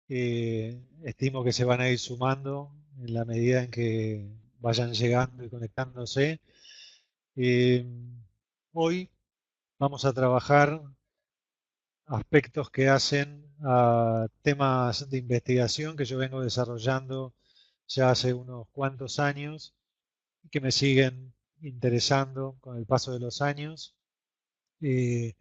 Estimo que se van a ir sumando en la medida en que vayan llegando y conectándose. Eh, Hoy vamos a trabajar aspectos que hacen a temas de investigación que yo vengo desarrollando ya hace unos cuantos años y que me siguen interesando con el paso de los años. Eh,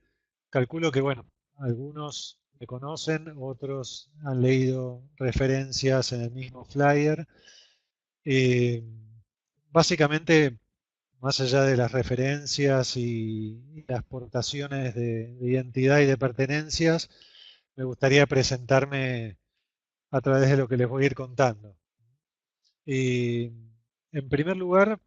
Calculo que, bueno, algunos me conocen, otros han leído referencias en el mismo flyer. Eh, Básicamente, más allá de las referencias y las portaciones de identidad y de pertenencias, me gustaría presentarme a través de lo que les voy a ir contando. Y, en primer lugar,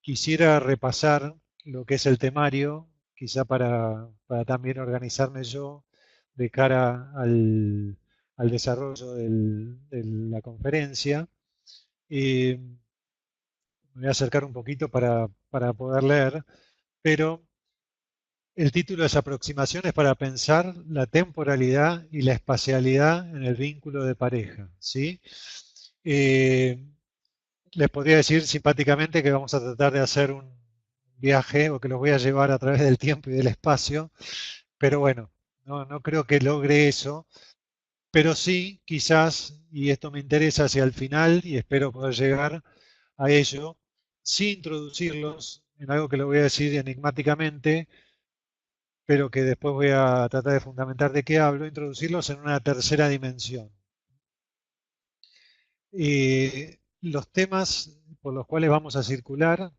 quisiera repasar lo que es el temario, quizá para también organizarme yo de cara al desarrollo de la conferencia. Y me voy a acercar un poquito para poder leer, pero el título es Aproximaciones para pensar la temporalidad y la espacialidad en el vínculo de pareja, ¿sí? Eh, Les podría decir simpáticamente que vamos a tratar de hacer un viaje o que los voy a llevar a través del tiempo y del espacio, pero bueno, no creo que logre eso, pero sí, quizás, y esto me interesa hacia el final y espero poder llegar a ello, sí introducirlos en algo que lo voy a decir enigmáticamente, pero que después voy a tratar de fundamentar de qué hablo, introducirlos en una tercera dimensión. Los temas por los cuales vamos a circular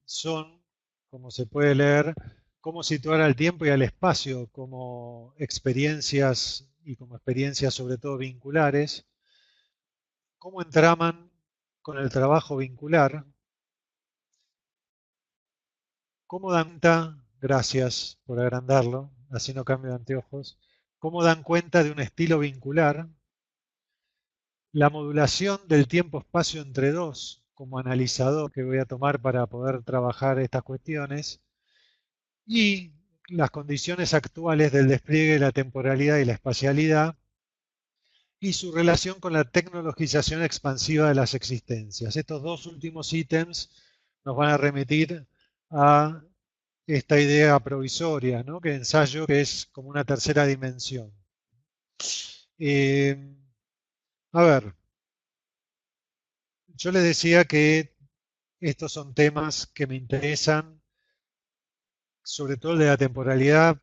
son, como se puede leer, cómo situar al tiempo y al espacio como experiencias y como experiencias sobre todo vinculares, cómo entraman con el trabajo vincular, cómo dan cuenta, gracias por agrandarlo, así no cambio de anteojos, cómo dan cuenta de un estilo vincular, la modulación del tiempo-espacio entre dos como analizador que voy a tomar para poder trabajar estas cuestiones, y las condiciones actuales del despliegue de la temporalidad y la espacialidad y su relación con la tecnologización expansiva de las existencias. Estos dos últimos ítems nos van a remitir a esta idea provisoria, ¿no? Que ensayo que es como una tercera dimensión. Eh, a ver, yo les decía que estos son temas que me interesan, sobre todo el de la temporalidad,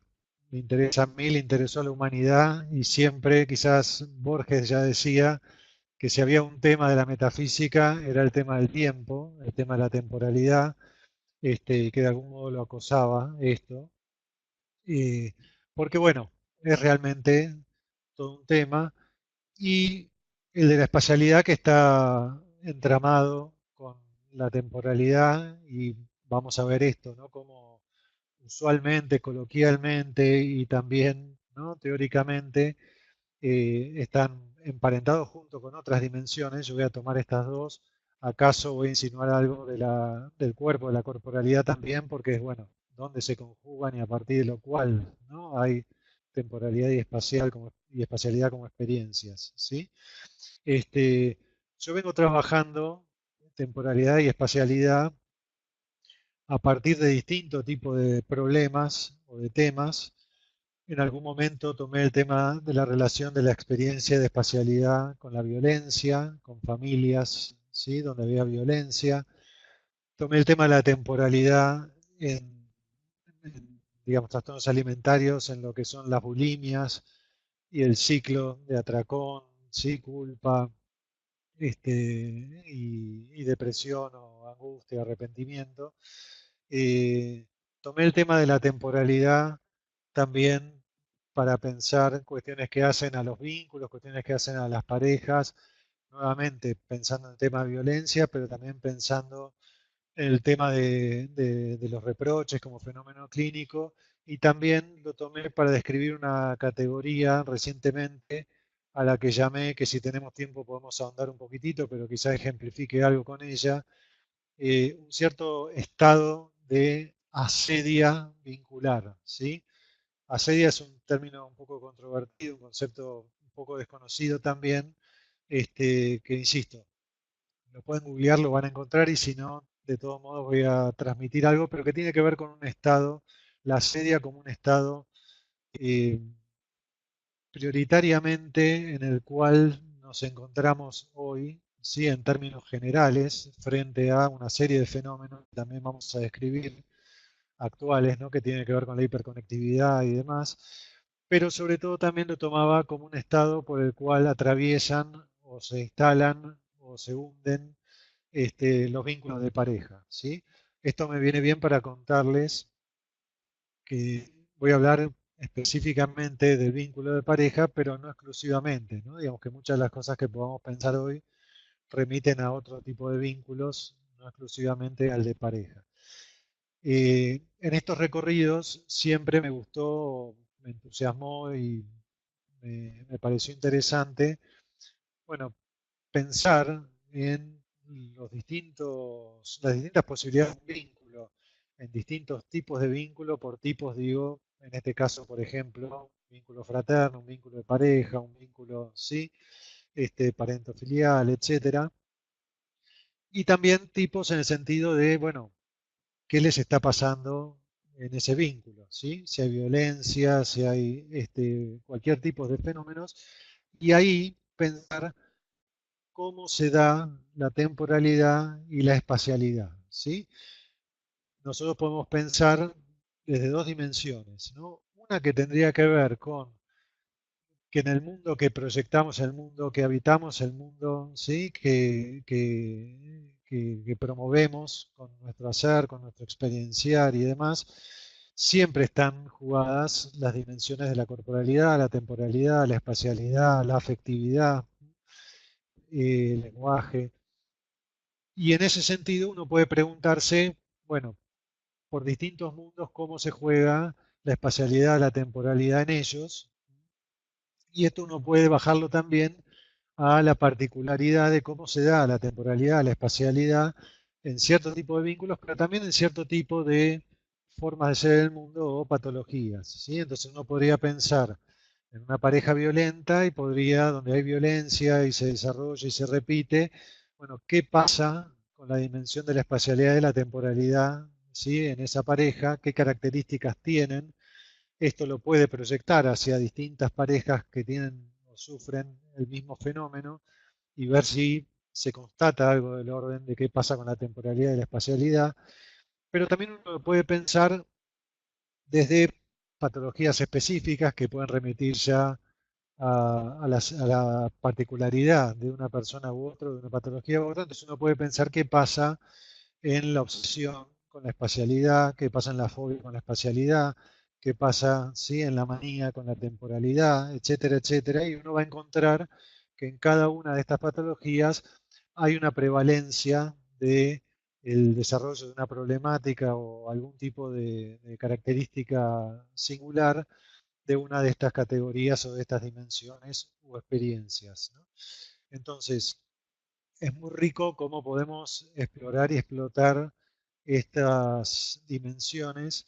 me interesa a mí, le interesó a la humanidad y siempre, quizás Borges ya decía que si había un tema de la metafísica era el tema del tiempo, el tema de la temporalidad, y que de algún modo lo acosaba esto, eh, porque bueno, es realmente todo un tema, y el de la espacialidad que está entramado con la temporalidad, y vamos a ver esto, ¿no? Como usualmente, coloquialmente y también, ¿no?, teóricamente, están emparentados junto con otras dimensiones. Yo voy a tomar estas dos. ¿Acaso voy a insinuar algo del cuerpo, de la corporalidad también? Porque es, bueno, donde se conjugan y a partir de lo cual, ¿no?, hay temporalidad y espacialidad como experiencias, ¿sí? Este, yo vengo trabajando temporalidad y espacialidad a partir de distintos tipos de problemas o de temas. En algún momento tomé el tema de la relación de la experiencia de espacialidad con la violencia, con familias, ¿sí?, donde había violencia. Tomé el tema de la temporalidad digamos, trastornos alimentarios, en lo que son las bulimias y el ciclo de atracón, ¿sí?, culpa, y depresión o angustia, arrepentimiento. Eh, Tomé el tema de la temporalidad también para pensar cuestiones que hacen a los vínculos, cuestiones que hacen a las parejas, nuevamente pensando en el tema de violencia, pero también pensando en el tema de los reproches como fenómeno clínico, y también lo tomé para describir una categoría recientemente a la que llamé, que si tenemos tiempo podemos ahondar un poquitito, pero quizá ejemplifique algo con ella, un cierto estado de asedia vincular, ¿sí? Asedia es un término un poco controvertido, un concepto un poco desconocido también, que insisto, lo pueden googlear, lo van a encontrar y si no, de todos modos voy a transmitir algo, pero que tiene que ver con un estado, la asedia como un estado eh, prioritariamente en el cual nos encontramos hoy, ¿sí? En términos generales, frente a una serie de fenómenos que también vamos a describir actuales, ¿no? Que tienen que ver con la hiperconectividad y demás, pero sobre todo también lo tomaba como un estado por el cual atraviesan o se instalan o se hunden los vínculos de pareja, ¿sí? Esto me viene bien para contarles que voy a hablar específicamente del vínculo de pareja, pero no exclusivamente, ¿no? Digamos que muchas de las cosas que podamos pensar hoy remiten a otro tipo de vínculos, no exclusivamente al de pareja. En estos recorridos siempre me gustó, me entusiasmó y me pareció interesante, bueno, pensar en las distintas posibilidades de un vínculo, en distintos tipos de vínculo, por tipos digo, en este caso, por ejemplo, un vínculo fraterno, un vínculo de pareja, un vínculo, sí, parentofilial, etcétera. Y también tipos en el sentido de, bueno, qué les está pasando en ese vínculo, ¿sí? Si hay violencia, si hay cualquier tipo de fenómenos. Y ahí pensar cómo se da la temporalidad y la espacialidad, ¿sí? Nosotros podemos pensar desde dos dimensiones, ¿no? Una que tendría que ver con que en el mundo que proyectamos, el mundo que habitamos, el mundo, ¿sí? Que promovemos con nuestro hacer, con nuestro experienciar y demás, siempre están jugadas las dimensiones de la corporalidad, la temporalidad, la espacialidad, la afectividad, el lenguaje. Y en ese sentido uno puede preguntarse, bueno, por distintos mundos, cómo se juega la espacialidad, la temporalidad en ellos. Y esto uno puede bajarlo también a la particularidad de cómo se da la temporalidad, la espacialidad en cierto tipo de vínculos, pero también en cierto tipo de formas de ser el mundo o patologías, ¿sí? Entonces uno podría pensar en una pareja violenta y podría, donde hay violencia y se desarrolla y se repite, bueno, ¿qué pasa con la dimensión de la espacialidad y de la temporalidad, ¿sí? En esa pareja? ¿Qué características tienen? Esto lo puede proyectar hacia distintas parejas que tienen o sufren el mismo fenómeno y ver si se constata algo del orden de qué pasa con la temporalidad y la espacialidad. Pero también uno puede pensar desde patologías específicas que pueden remitir ya a la particularidad de una persona u otra, de una patología u otra. Entonces uno puede pensar qué pasa en la obsesión con la espacialidad, qué pasa en la fobia con la espacialidad, qué pasa, ¿sí? En la manía con la temporalidad, etcétera, etcétera. Y uno va a encontrar que en cada una de estas patologías hay una prevalencia de el desarrollo de una problemática o algún tipo de característica singular de una de estas categorías o de estas dimensiones o experiencias, ¿no? Entonces, es muy rico cómo podemos explorar y explotar estas dimensiones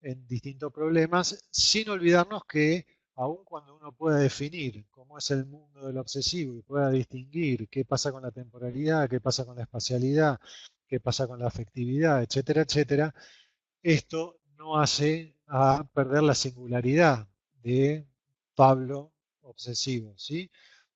en distintos problemas, sin olvidarnos que aun cuando uno pueda definir cómo es el mundo del obsesivo y pueda distinguir qué pasa con la temporalidad, qué pasa con la espacialidad, qué pasa con la afectividad, etcétera, etcétera, esto no hace a perder la singularidad de Pablo obsesivo, ¿sí?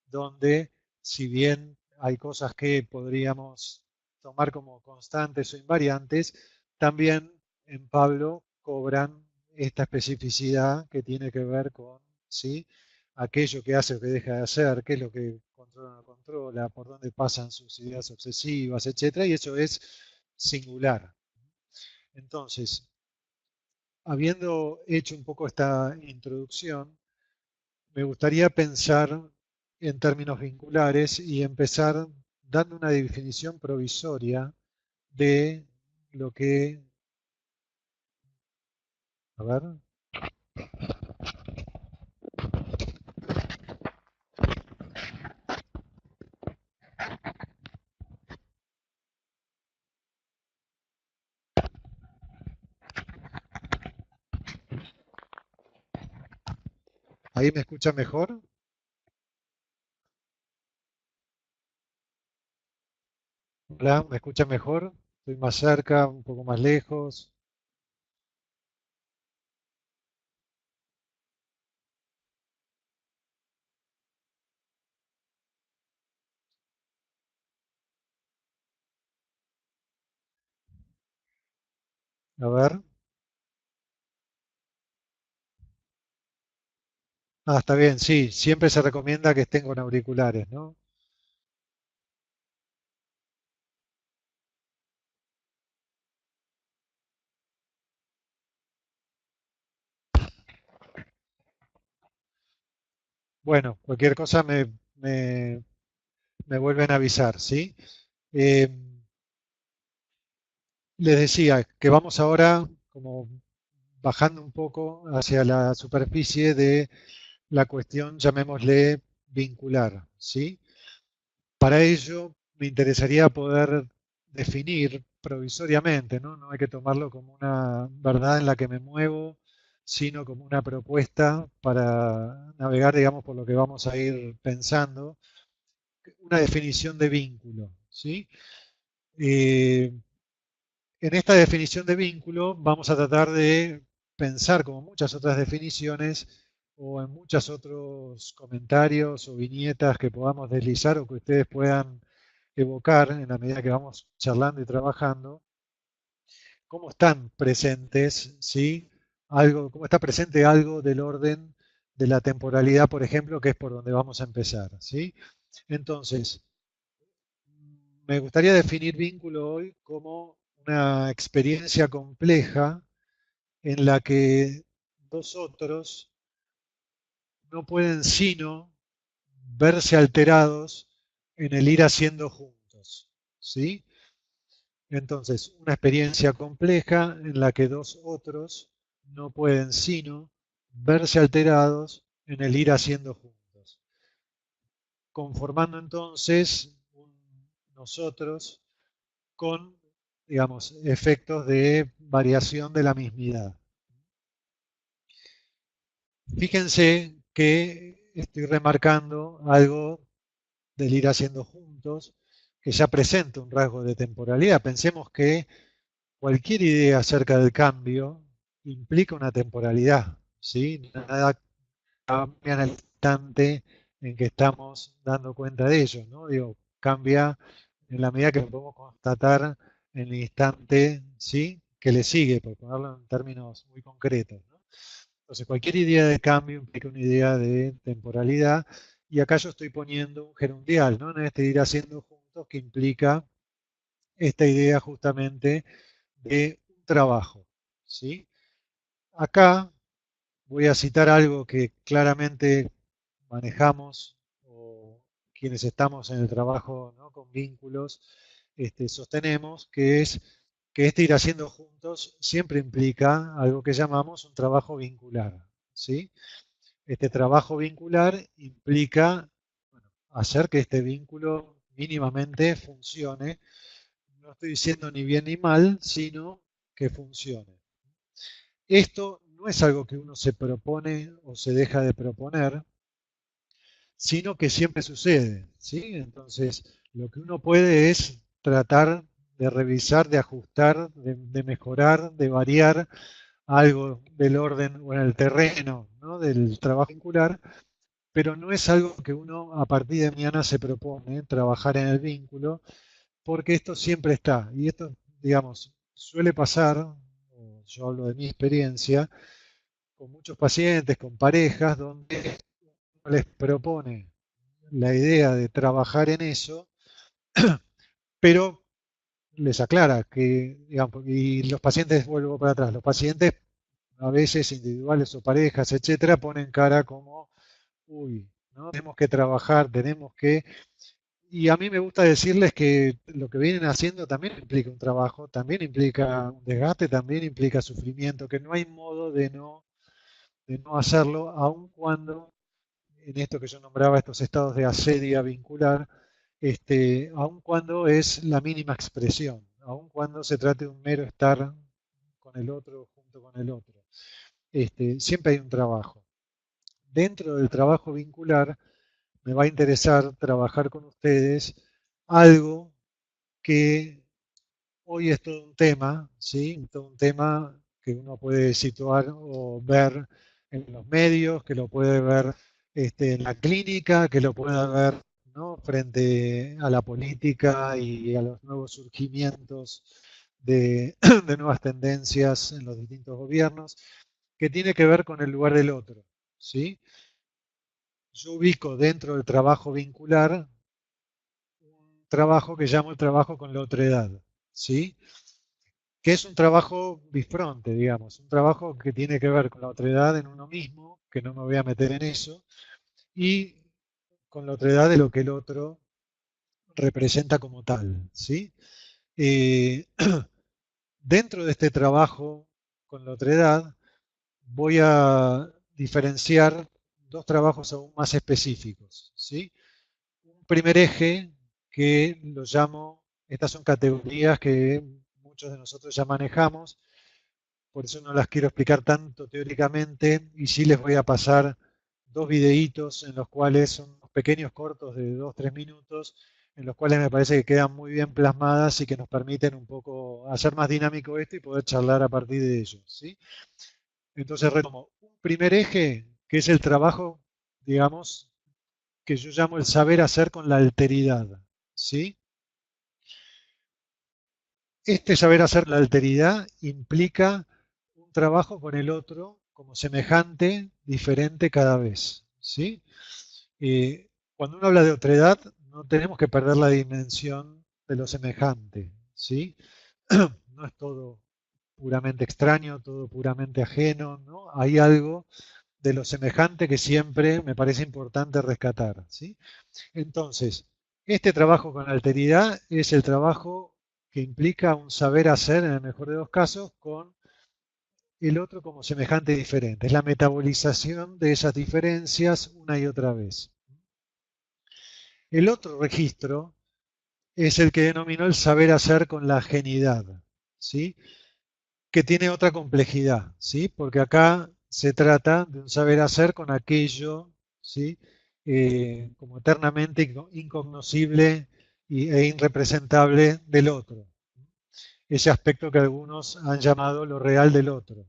Donde si bien hay cosas que podríamos tomar como constantes o invariantes, también en Pablo cobran esta especificidad que tiene que ver con, ¿sí? Aquello que hace o que deja de hacer, qué es lo que controla o no controla, por dónde pasan sus ideas obsesivas, etcétera, y eso es singular. Entonces, habiendo hecho un poco esta introducción, me gustaría pensar en términos vinculares y empezar dando una definición provisoria de lo que, a ver, ahí me escucha mejor. Hola, ¿me escucha mejor? ¿Estoy más cerca, un poco más lejos? A ver. Ah, está bien, sí. Siempre se recomienda que estén con auriculares, ¿no? Bueno, cualquier cosa me- me vuelven a avisar, ¿sí? Eh, Les decía que vamos ahora como bajando un poco hacia la superficie de la cuestión, llamémosle vincular, ¿sí? Para ello me interesaría poder definir provisoriamente, ¿no? No hay que tomarlo como una verdad en la que me muevo, sino como una propuesta para navegar, digamos, por lo que vamos a ir pensando, una definición de vínculo, ¿sí? Eh, En esta definición de vínculo vamos a tratar de pensar, como muchas otras definiciones, o en muchos otros comentarios o viñetas que podamos deslizar o que ustedes puedan evocar en la medida que vamos charlando y trabajando, cómo están presentes, ¿sí? Algo, cómo está presente algo del orden de la temporalidad, por ejemplo, que es por donde vamos a empezar, ¿sí? Entonces, me gustaría definir vínculo hoy como una experiencia compleja en la que dos otros no pueden sino verse alterados en el ir haciendo juntos, ¿sí? Entonces, una experiencia compleja en la que dos otros no pueden sino verse alterados en el ir haciendo juntos, conformando entonces un nosotros con, digamos, efectos de variación de la mismidad. Fíjense que estoy remarcando algo del ir haciendo juntos, que ya presenta un rasgo de temporalidad. Pensemos que cualquier idea acerca del cambio implica una temporalidad, ¿sí? Nada cambia en el instante en que estamos dando cuenta de ello, ¿no? Digo, cambia en la medida que lo podemos constatar en el instante, ¿sí? Que le sigue, por ponerlo en términos muy concretos, ¿no? Entonces, cualquier idea de cambio implica una idea de temporalidad, y acá yo estoy poniendo un gerundial, ¿no? En este ir haciendo juntos que implica esta idea justamente de un trabajo, ¿sí? Acá voy a citar algo que claramente manejamos, o quienes estamos en el trabajo, ¿no? Con vínculos, sostenemos, que es que este ir haciendo juntos siempre implica algo que llamamos un trabajo vincular, ¿sí? Este trabajo vincular implica, bueno, hacer que este vínculo mínimamente funcione. No estoy diciendo ni bien ni mal, sino que funcione. Esto no es algo que uno se propone o se deja de proponer, sino que siempre sucede, ¿sí? Entonces, lo que uno puede es tratar de revisar, de ajustar, de mejorar, de variar algo del orden o en el terreno, ¿no? Del trabajo vincular, pero no es algo que uno a partir de mañana se propone trabajar en el vínculo, porque esto siempre está. Y esto, digamos, suele pasar, o yo hablo de mi experiencia, con muchos pacientes, con parejas, donde uno les propone la idea de trabajar en eso, pero les aclara que, digamos, y los pacientes, vuelvo para atrás, los pacientes a veces individuales o parejas, etcétera, ponen cara como, uy, ¿no? Tenemos que trabajar, tenemos que... Y a mí me gusta decirles que lo que vienen haciendo también implica un trabajo, también implica un desgaste, también implica sufrimiento, que no hay modo de no hacerlo, aun cuando en esto que yo nombraba, estos estados de asedia vincular, aun cuando es la mínima expresión, aun cuando se trate de un mero estar con el otro, junto con el otro. Siempre hay un trabajo. Dentro del trabajo vincular, me va a interesar trabajar con ustedes algo que hoy es todo un tema, ¿sí? Todo un tema que uno puede situar o ver en los medios, que lo puede ver en la clínica, que lo puede ver, ¿no?, frente a la política y a los nuevos surgimientos de, de nuevas tendencias en los distintos gobiernos, que tiene que ver con el lugar del otro, ¿sí? Yo ubico dentro del trabajo vincular un trabajo que llamo el trabajo con la otredad, ¿sí? Que es un trabajo bifronte, digamos, un trabajo que tiene que ver con la otredad en uno mismo, que no me voy a meter en eso, y con la otredad de lo que el otro representa como tal, ¿sí? Eh, Dentro de este trabajo con la otredad voy a diferenciar dos trabajos aún más específicos, ¿sí? Un primer eje que lo llamo, estas son categorías que muchos de nosotros ya manejamos, por eso no las quiero explicar tanto teóricamente y sí les voy a pasar dos videitos en los cuales son unos pequeños cortos de 2 o 3 minutos, en los cuales me parece que quedan muy bien plasmadas y que nos permiten un poco hacer más dinámico esto y poder charlar a partir de ellos, ¿sí? Entonces retomo, un primer eje que es el trabajo, digamos, que yo llamo el saber hacer con la alteridad, ¿sí? Este saber hacer la alteridad implica un trabajo con el otro como semejante, diferente cada vez, ¿sí? Cuando uno habla de otredad, no tenemos que perder la dimensión de lo semejante, ¿sí? No es todo puramente extraño, todo puramente ajeno, ¿no? Hay algo de lo semejante que siempre me parece importante rescatar, ¿sí? Entonces, este trabajo con alteridad es el trabajo que implica un saber hacer, en el mejor de los casos, con el otro como semejante y diferente. Es la metabolización de esas diferencias una y otra vez. El otro registro es el que denominó el saber hacer con la ajenidad, ¿sí? Que tiene otra complejidad, ¿sí? Porque acá se trata de un saber hacer con aquello, ¿sí? Como eternamente incognoscible e irrepresentable del otro. Ese aspecto que algunos han llamado lo real del otro.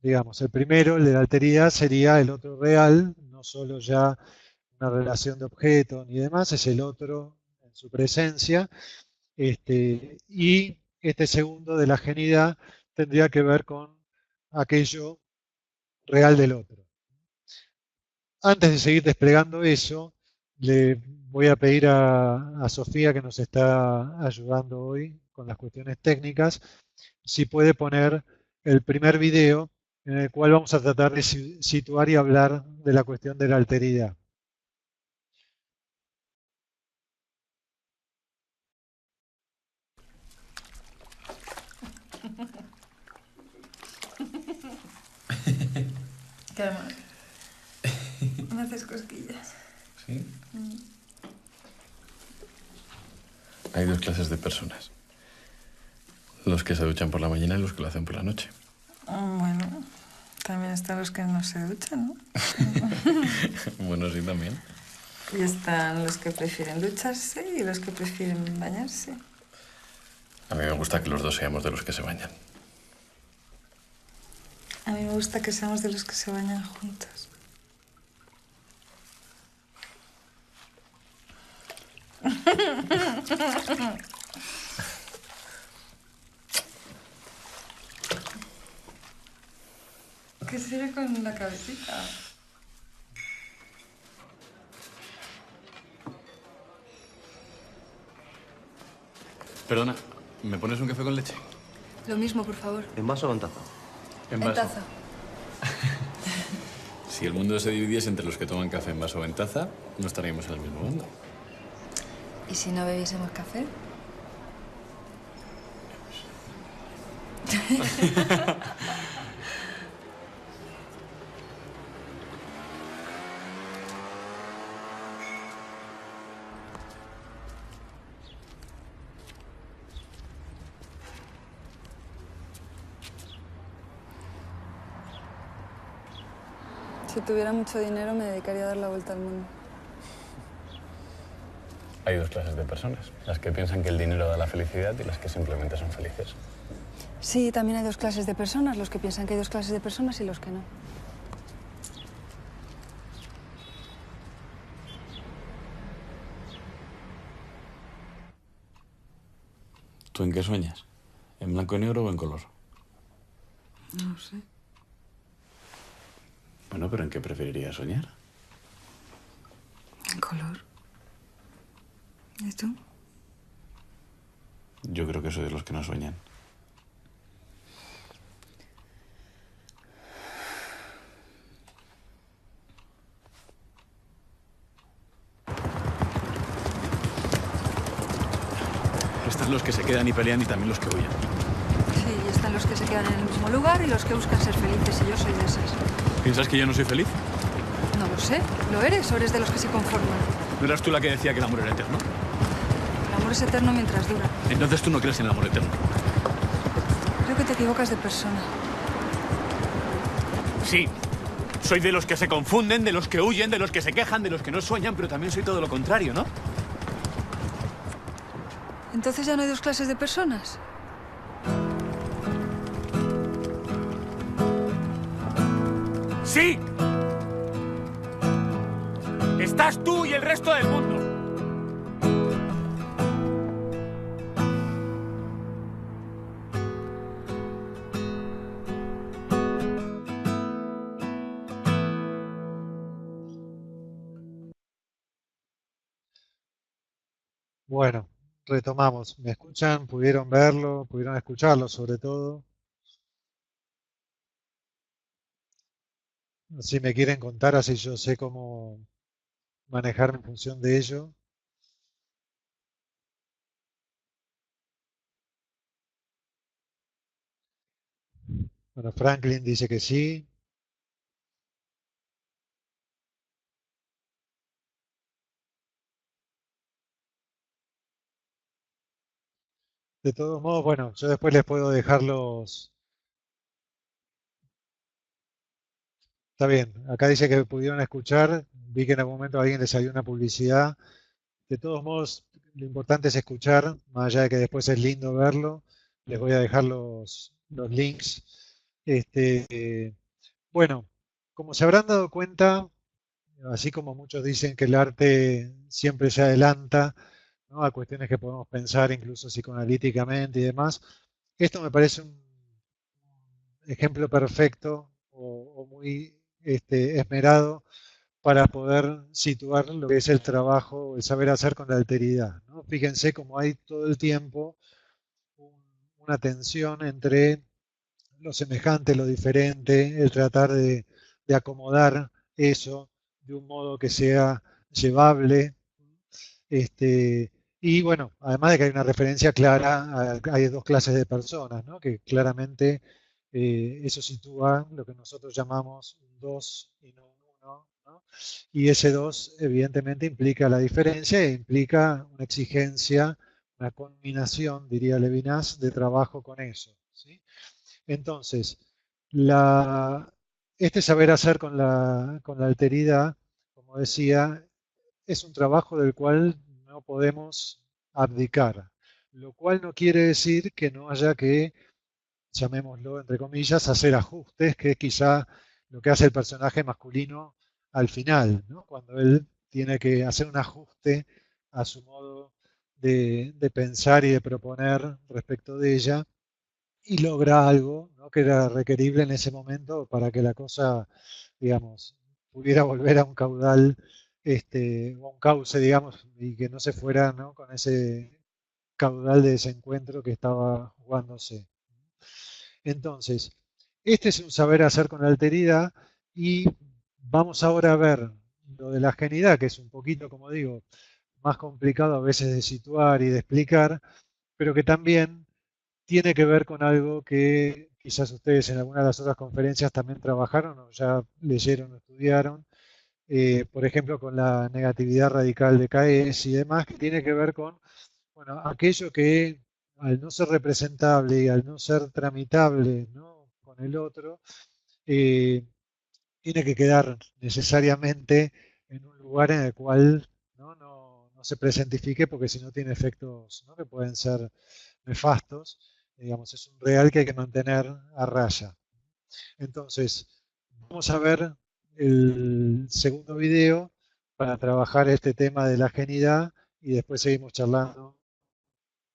Digamos, el primero, el de la alteridad, sería el otro real, no solo ya una relación de objeto ni demás, es el otro en su presencia. Y este segundo de la genidad tendría que ver con aquello real del otro. Antes de seguir desplegando eso, le voy a pedir a Sofía, que nos está ayudando hoy con las cuestiones técnicas, si puede poner el primer video en el cual vamos a tratar de situar y hablar de la cuestión de la alteridad. Que además me haces cosquillas. ¿Sí? Hay dos clases de personas. Los que se duchan por la mañana y los que lo hacen por la noche. Bueno, también están los que no se duchan, ¿no? Bueno, sí, también. Y están los que prefieren ducharse y los que prefieren bañarse. A mí me gusta que los dos seamos de los que se bañan. A mí me gusta que seamos de los que se bañan juntos. ¿Qué se ve con la cabecita? Perdona, ¿me pones un café con leche? Lo mismo, por favor. ¿En vaso o en taza? En En vaso. taza. Si el mundo se dividiese entre los que toman café en vaso o en taza, no estaríamos en el mismo mundo. ¿Y si no bebiésemos café? Si tuviera mucho dinero, me dedicaría a dar la vuelta al mundo. Hay dos clases de personas, las que piensan que el dinero da la felicidad y las que simplemente son felices. Sí, también hay dos clases de personas, los que piensan que hay dos clases de personas y los que no. ¿Tú en qué sueñas? ¿En blanco y negro o en color? No sé. Bueno, pero ¿en qué preferirías soñar? En color. ¿Y tú? Yo creo que soy de los que no sueñan. Están los que se quedan y pelean y también los que huyen. Sí, y están los que se quedan en el mismo lugar y los que buscan ser felices, y yo soy de esas. ¿Piensas que yo no soy feliz? No lo sé. ¿Lo eres o eres de los que se conforman? ¿No eras tú la que decía que el amor era eterno? El amor es eterno mientras dura. Entonces tú no crees en el amor eterno. Creo que te equivocas de persona. Sí. Soy de los que se confunden, de los que huyen, de los que se quejan, de los que no sueñan, pero también soy todo lo contrario, ¿no? ¿Entonces ya no hay dos clases de personas? ¡Sí! Estás tú y el resto del mundo. Bueno, retomamos. ¿Me escuchan? ¿Pudieron verlo? ¿Pudieron escucharlo sobre todo? Si me quieren contar, así yo sé cómo manejarme en función de ello. Bueno, Franklin dice que sí. De todos modos, bueno, yo después les puedo dejar los... Está bien, acá dice que pudieron escuchar. Vi que en algún momento a alguien le salió una publicidad. De todos modos, lo importante es escuchar, más allá de que después es lindo verlo. Les voy a dejar los links. Bueno, como se habrán dado cuenta, así como muchos dicen que el arte siempre se adelanta, ¿no?, a cuestiones que podemos pensar incluso psicoanalíticamente y demás, esto me parece un ejemplo perfecto o muy esmerado para poder situar lo que es el trabajo, el saber hacer con la alteridad, ¿no? Fíjense cómo hay todo el tiempo una tensión entre lo semejante, lo diferente, el tratar de acomodar eso de un modo que sea llevable. Y bueno, además de que hay una referencia clara, hay dos clases de personas, ¿no?, que claramente eso sitúa lo que nosotros llamamos un 2 y no un 1, ¿no? Y ese 2 evidentemente implica la diferencia e implica una exigencia, una combinación, diría Levinas, de trabajo con eso, ¿sí? Entonces, la, este saber hacer con la alteridad, como decía, es un trabajo del cual no podemos abdicar, lo cual no quiere decir que no haya que, llamémoslo entre comillas, hacer ajustes, que es quizá lo que hace el personaje masculino al final, ¿no?, cuando él tiene que hacer un ajuste a su modo de pensar y de proponer respecto de ella, y logra algo, ¿no?, que era requerible en ese momento para que la cosa, digamos, pudiera volver a un caudal, o a un cauce, digamos, y que no se fuera, ¿no?, con ese caudal de desencuentro que estaba jugándose. Entonces, este es un saber hacer con alteridad, y vamos ahora a ver lo de la genidad, que es un poquito, como digo, más complicado a veces de situar y de explicar, pero que también tiene que ver con algo que quizás ustedes en alguna de las otras conferencias también trabajaron o ya leyeron o estudiaron, por ejemplo, con la negatividad radical de Caes y demás, que tiene que ver con, bueno, aquello que al no ser representable y al no ser tramitable, ¿no?, con el otro, eh, tiene que quedar necesariamente en un lugar en el cual no se presentifique, porque si no tiene efectos, ¿no?, que pueden ser nefastos. Digamos, es un real que hay que mantener a raya. Entonces, vamos a ver el segundo video para trabajar este tema de la genidad y después seguimos charlando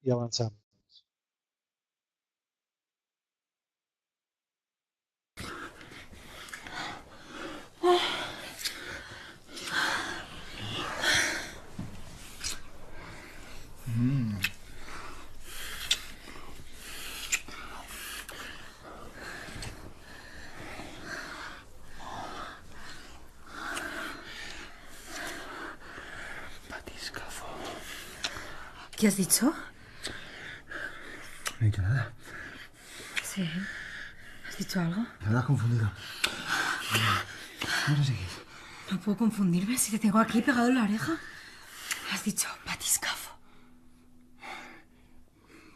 y avanzando. Batiscafo. ¿Qué has dicho? No he dicho nada. Sí. ¿Has dicho algo? Me habrás confundido. Vamos a seguir. No puedo confundirme si te tengo aquí pegado en la oreja. Has dicho batiscafo.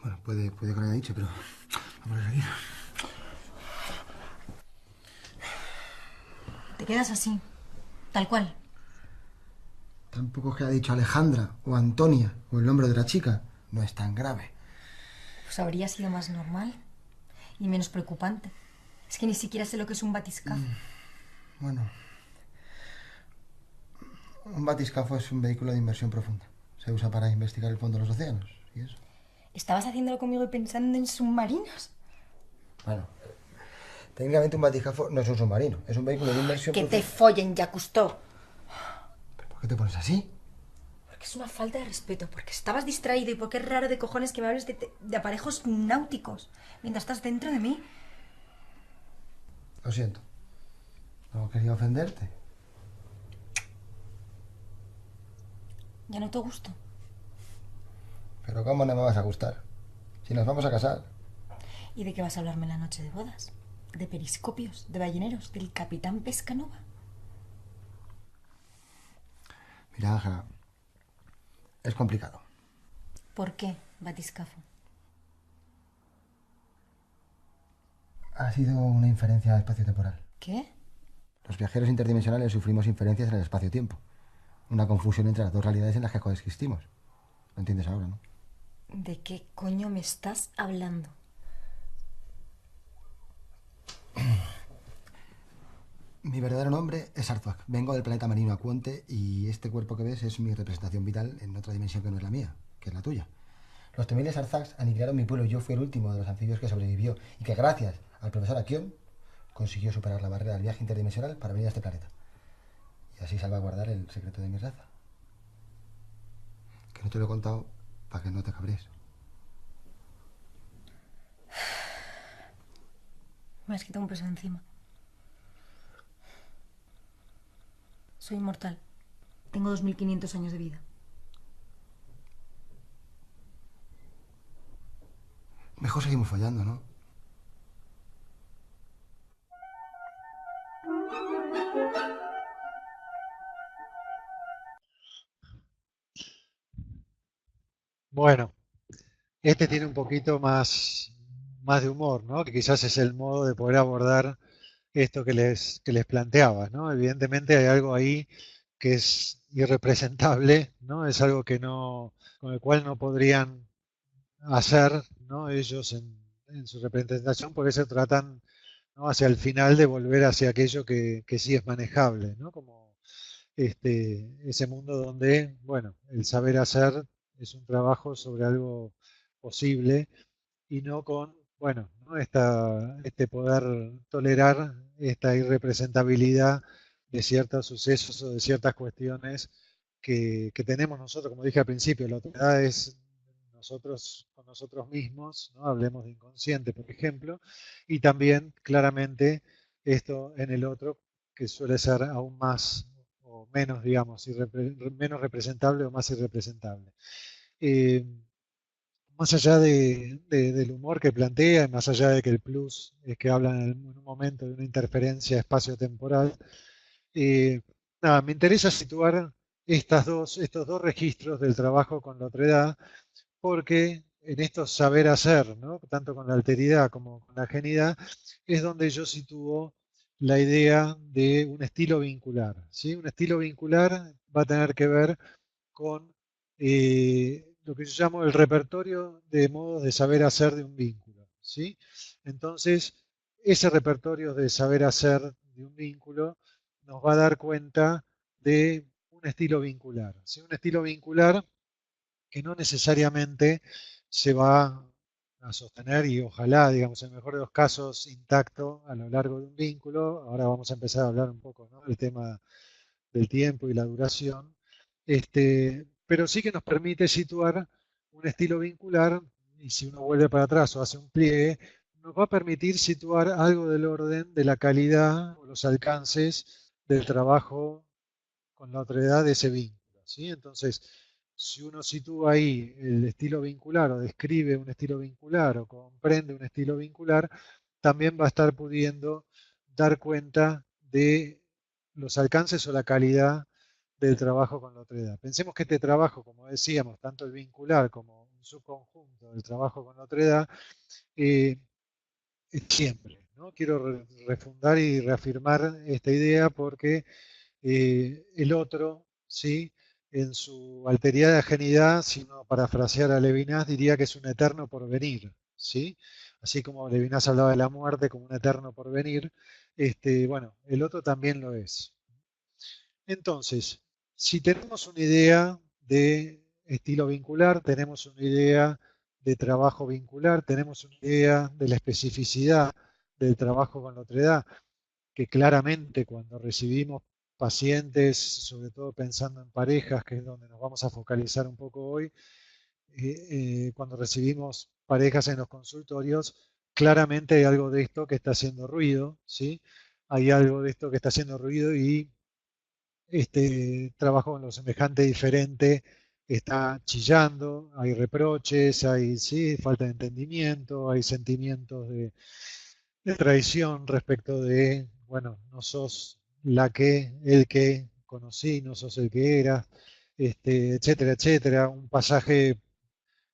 Bueno, puede que lo haya dicho, pero vamos a seguir. Te quedas así, tal cual. Tampoco es que haya dicho Alejandra o Antonia o el nombre de la chica. No es tan grave. Pues habría sido más normal y menos preocupante. Es que ni siquiera sé lo que es un batiscafo. Bueno, un batiscafo es un vehículo de inmersión profunda. Se usa para investigar el fondo de los océanos y eso. ¿Estabas haciéndolo conmigo y pensando en submarinos? Bueno, técnicamente un batiscafo no es un submarino. Es un vehículo de inmersión Que te profunda. follen, ya Cousteau. ¿Pero por qué te pones así? Porque es una falta de respeto, porque estabas distraído y porque es raro de cojones que me hables de aparejos náuticos mientras estás dentro de mí. Lo siento. No quería ofenderte. Ya no te gusto. Pero ¿cómo no me vas a gustar? Si nos vamos a casar. ¿Y de qué vas a hablarme en la noche de bodas? ¿De periscopios? ¿De balleneros? ¿Del capitán Pescanova? Mira, Ángela, es complicado. ¿Por qué, batiscafo? Ha sido una inferencia espacio-temporal. ¿Qué? Los viajeros interdimensionales sufrimos inferencias en el espacio-tiempo. Una confusión entre las dos realidades en las que coexistimos. Lo entiendes ahora, ¿no? ¿De qué coño me estás hablando? Mi verdadero nombre es Artuak. Vengo del planeta marino Acuonte y este cuerpo que ves es mi representación vital en otra dimensión que no es la mía, que es la tuya. Los temibles Arzacs aniquilaron mi pueblo y yo fui el último de los anfibios que sobrevivió y que gracias al profesor Akion consiguió superar la barrera del viaje interdimensional para venir a este planeta. Y así salvaguardar el secreto de mi raza. Que no te lo he contado para que no te cabres. Me has quitado un peso de encima. Soy inmortal. Tengo 2500 años de vida. Mejor seguimos follando, ¿no? Bueno, este tiene un poquito más de humor, ¿no? Que quizás es el modo de poder abordar esto que les planteaba, ¿no? Evidentemente hay algo ahí que es irrepresentable, ¿no? Es algo que no, con el cual no podrían hacer, ¿no?, ellos en su representación, porque se tratan, ¿no?, hacia el final de volver hacia aquello que sí es manejable, ¿no? Como ese mundo donde, bueno, el saber hacer es un trabajo sobre algo posible y no con, bueno, ¿no?, este poder tolerar esta irrepresentabilidad de ciertos sucesos o de ciertas cuestiones que tenemos nosotros, como dije al principio. La otredad es nosotros con nosotros mismos, ¿no? Hablemos de inconsciente, por ejemplo, y también claramente esto en el otro, que suele ser aún más o menos, digamos, menos representable o más irrepresentable. Eh, Más allá del humor que plantea, más allá de que el plus es que hablan en un momento de una interferencia espacio-temporal, nada, me interesa situar estos dos registros del trabajo con la otredad, porque en estos saber hacer, ¿no?, tanto con la alteridad como con la genidad, es donde yo sitúo la idea de un estilo vincular, ¿sí? Un estilo vincular va a tener que ver con lo que yo llamo el repertorio de modos de saber hacer de un vínculo, ¿sí? Entonces, ese repertorio de saber hacer de un vínculo nos va a dar cuenta de un estilo vincular, ¿sí? Un estilo vincular que no necesariamente se va a sostener y ojalá, digamos, en el mejor de los casos, intacto a lo largo de un vínculo. Ahora vamos a empezar a hablar un poco, ¿no?, del tema del tiempo y la duración, pero sí que nos permite situar un estilo vincular, y si uno vuelve para atrás o hace un pliegue, nos va a permitir situar algo del orden de la calidad o los alcances del trabajo con la otredad de ese vínculo, ¿sí? Entonces, si uno sitúa ahí el estilo vincular o describe un estilo vincular o comprende un estilo vincular, también va a estar pudiendo dar cuenta de los alcances o la calidad del trabajo con la otredad. Pensemos que este trabajo, como decíamos, tanto el vincular como un subconjunto del trabajo con la otredad, es siempre, ¿no? Quiero refundar y reafirmar esta idea porque el otro, ¿sí?, en su alteridad de ajenidad, si no parafrasear a Levinas, diría que es un eterno porvenir, ¿sí? Así como Levinas hablaba de la muerte como un eterno porvenir, bueno, el otro también lo es. Entonces, si tenemos una idea de estilo vincular, tenemos una idea de trabajo vincular, tenemos una idea de la especificidad del trabajo con la otredad, que claramente cuando recibimos pacientes, sobre todo pensando en parejas, que es donde nos vamos a focalizar un poco hoy, cuando recibimos parejas en los consultorios, claramente hay algo de esto que está haciendo ruido, ¿sí? Hay algo de esto que está haciendo ruido y este trabajo con lo semejante diferente está chillando, hay reproches, hay, sí, falta de entendimiento, hay sentimientos de traición respecto de, bueno, no sos el que conocí, no sos el que era, etcétera, etcétera. Un pasaje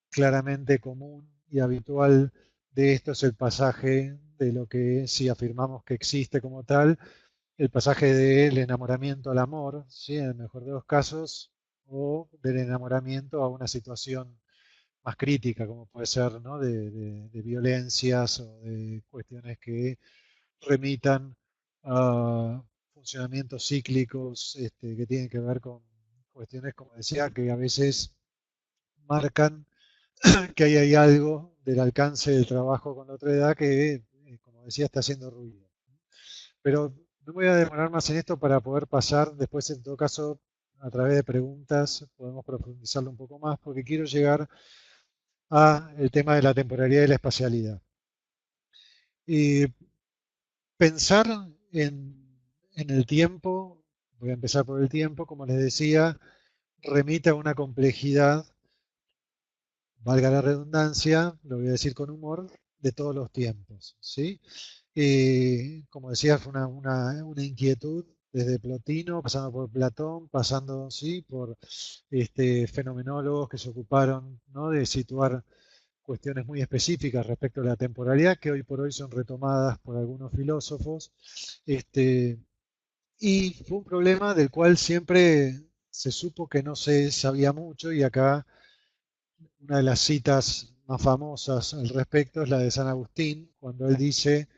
claramente común y habitual de esto es el pasaje de lo que, si afirmamos que existe como tal, el pasaje del enamoramiento al amor, ¿sí?, en el mejor de los casos, o del enamoramiento a una situación más crítica, como puede ser, ¿no?, de violencias o de cuestiones que remitan a funcionamientos cíclicos, que tienen que ver con cuestiones, como decía, que a veces marcan que ahí hay algo del alcance del trabajo con la otra edad que, como decía, está haciendo ruido. Pero no me voy a demorar más en esto para poder pasar después, en todo caso, a través de preguntas, podemos profundizarlo un poco más, porque quiero llegar a el tema de la temporalidad y la espacialidad. Y pensar en el tiempo, voy a empezar por el tiempo, como les decía, remite a una complejidad, valga la redundancia, lo voy a decir con humor, de todos los tiempos, ¿sí? Como decía, fue una inquietud desde Plotino, pasando por Platón, pasando, sí, por fenomenólogos que se ocuparon, ¿no?, de situar cuestiones muy específicas respecto a la temporalidad, que hoy por hoy son retomadas por algunos filósofos. Y fue un problema del cual siempre se supo que no se sabía mucho, y acá una de las citas más famosas al respecto es la de San Agustín, cuando él dice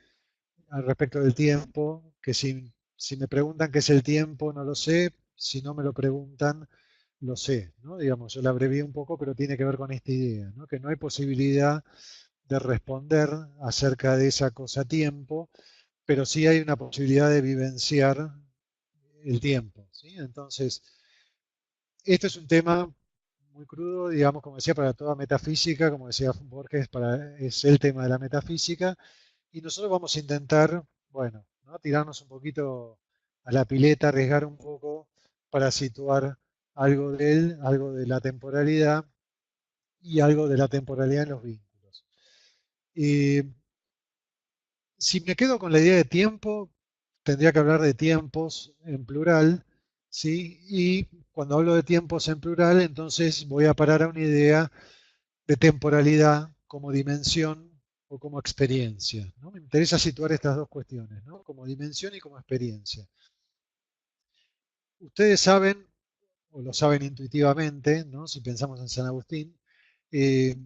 al respecto del tiempo, que si me preguntan qué es el tiempo, no lo sé, si no me lo preguntan, lo sé, ¿no? Digamos, yo la abrevié un poco, pero tiene que ver con esta idea, ¿no?, que no hay posibilidad de responder acerca de esa cosa tiempo, pero sí hay una posibilidad de vivenciar el tiempo, ¿sí? Entonces, esto es un tema muy crudo, digamos, como decía, para toda metafísica, como decía Borges, es el tema de la metafísica, y nosotros vamos a intentar, bueno, ¿no?, tirarnos un poquito a la pileta, arriesgar un poco para situar algo de él, algo de la temporalidad y algo de la temporalidad en los vínculos. Y si me quedo con la idea de tiempo, tendría que hablar de tiempos en plural, ¿sí? Y cuando hablo de tiempos en plural, entonces voy a parar a una idea de temporalidad como dimensión o como experiencia, ¿no? Me interesa situar estas dos cuestiones, ¿no?, como dimensión y como experiencia. Ustedes saben, o lo saben intuitivamente, ¿no? Si pensamos en San Agustín, eh,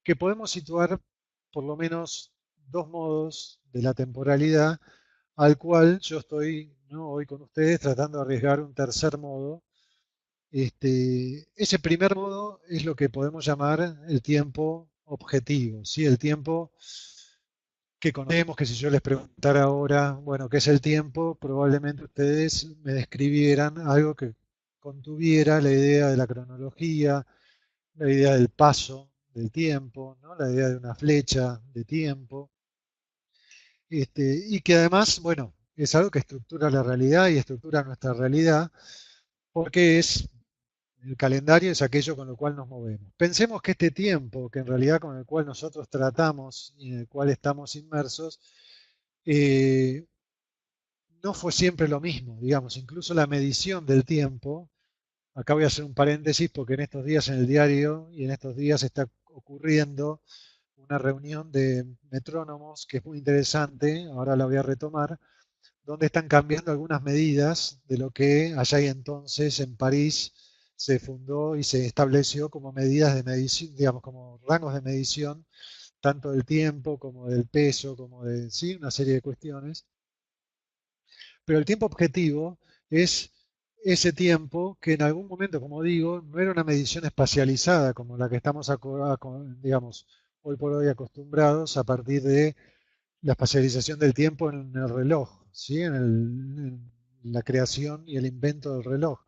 que podemos situar por lo menos dos modos de la temporalidad, al cual yo estoy, ¿no?, hoy con ustedes tratando de arriesgar un tercer modo. Ese primer modo es lo que podemos llamar el tiempo objetivo, ¿sí? El tiempo que conocemos, que si yo les preguntara ahora, bueno, ¿qué es el tiempo? Probablemente ustedes me describieran algo que contuviera la idea de la cronología, la idea del paso del tiempo, ¿no? La idea de una flecha de tiempo, y que además, bueno, es algo que estructura la realidad y estructura nuestra realidad, porque el calendario es aquello con lo cual nos movemos. Pensemos que este tiempo, que en realidad con el cual nosotros tratamos y en el cual estamos inmersos, eh, no fue siempre lo mismo, digamos, incluso la medición del tiempo. Acá voy a hacer un paréntesis porque en estos días en el diario y en estos días está ocurriendo una reunión de metrónomos que es muy interesante, ahora la voy a retomar, donde están cambiando algunas medidas de lo que allá y entonces en París se fundó y se estableció como medidas de medición, digamos, como rangos de medición, tanto del tiempo como del peso, como de, sí, una serie de cuestiones. Pero el tiempo objetivo es ese tiempo que en algún momento, como digo, no era una medición espacializada como la que estamos, digamos, hoy por hoy acostumbrados a partir de la espacialización del tiempo en el reloj, ¿sí? En la creación y el invento del reloj.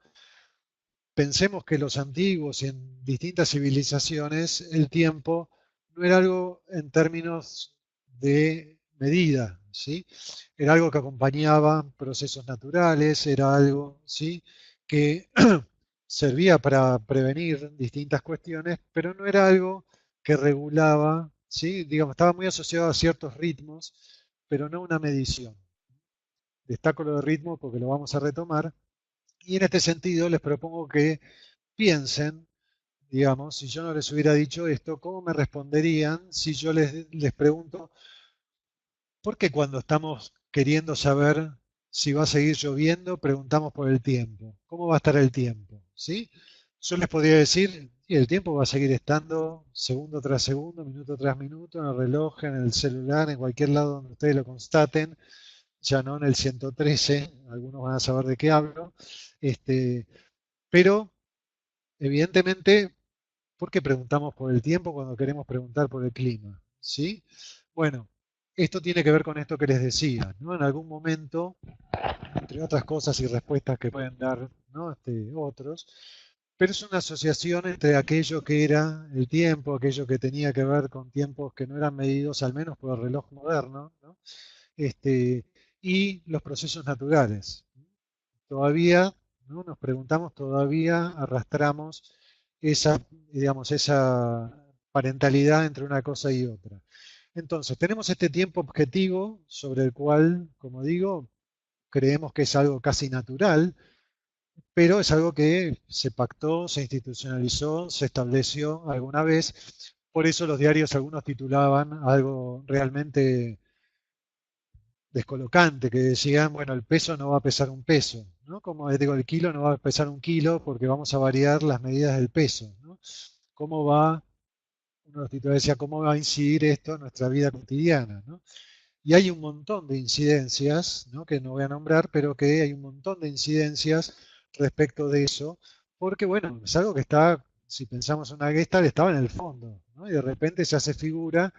Pensemos que los antiguos y en distintas civilizaciones el tiempo no era algo en términos de medida, ¿sí? Era algo que acompañaba procesos naturales, era algo, ¿sí?, que servía para prevenir distintas cuestiones, pero no era algo que regulaba, ¿sí? Digamos, estaba muy asociado a ciertos ritmos, pero no una medición. Destaco lo de ritmo porque lo vamos a retomar. Y en este sentido les propongo que piensen, digamos, si yo no les hubiera dicho esto, ¿cómo me responderían si yo les pregunto, ¿por qué cuando estamos queriendo saber si va a seguir lloviendo, preguntamos por el tiempo? ¿Cómo va a estar el tiempo? ¿Sí? Yo les podría decir, y el tiempo va a seguir estando segundo tras segundo, minuto tras minuto, en el reloj, en el celular, en cualquier lado donde ustedes lo constaten, ya no en el 113, algunos van a saber de qué hablo, pero evidentemente, ¿por qué preguntamos por el tiempo cuando queremos preguntar por el clima? ¿Sí? Bueno, esto tiene que ver con esto que les decía, ¿no? En algún momento, entre otras cosas y respuestas que pueden dar, ¿no?, otros, pero es una asociación entre aquello que era el tiempo, aquello que tenía que ver con tiempos que no eran medidos, al menos por el reloj moderno, ¿no?, y los procesos naturales. Todavía, ¿no?, nos preguntamos, todavía arrastramos esa, digamos, esa parentalidad entre una cosa y otra. Entonces, tenemos este tiempo objetivo sobre el cual, como digo, creemos que es algo casi natural, pero es algo que se pactó, se institucionalizó, se estableció alguna vez. Por eso los diarios algunos titulaban algo realmente descolocante, que decían, bueno, el peso no va a pesar un peso, ¿no? Como digo, el kilo no va a pesar un kilo porque vamos a variar las medidas del peso, ¿no? ¿Cómo va, uno de los titulares decía, cómo va a incidir esto en nuestra vida cotidiana, ¿no? Y hay un montón de incidencias, ¿no?, que no voy a nombrar, pero que hay un montón de incidencias respecto de eso, porque bueno, es algo que está, si pensamos en una Gestalt, estaba en el fondo, ¿no? Y de repente se hace figura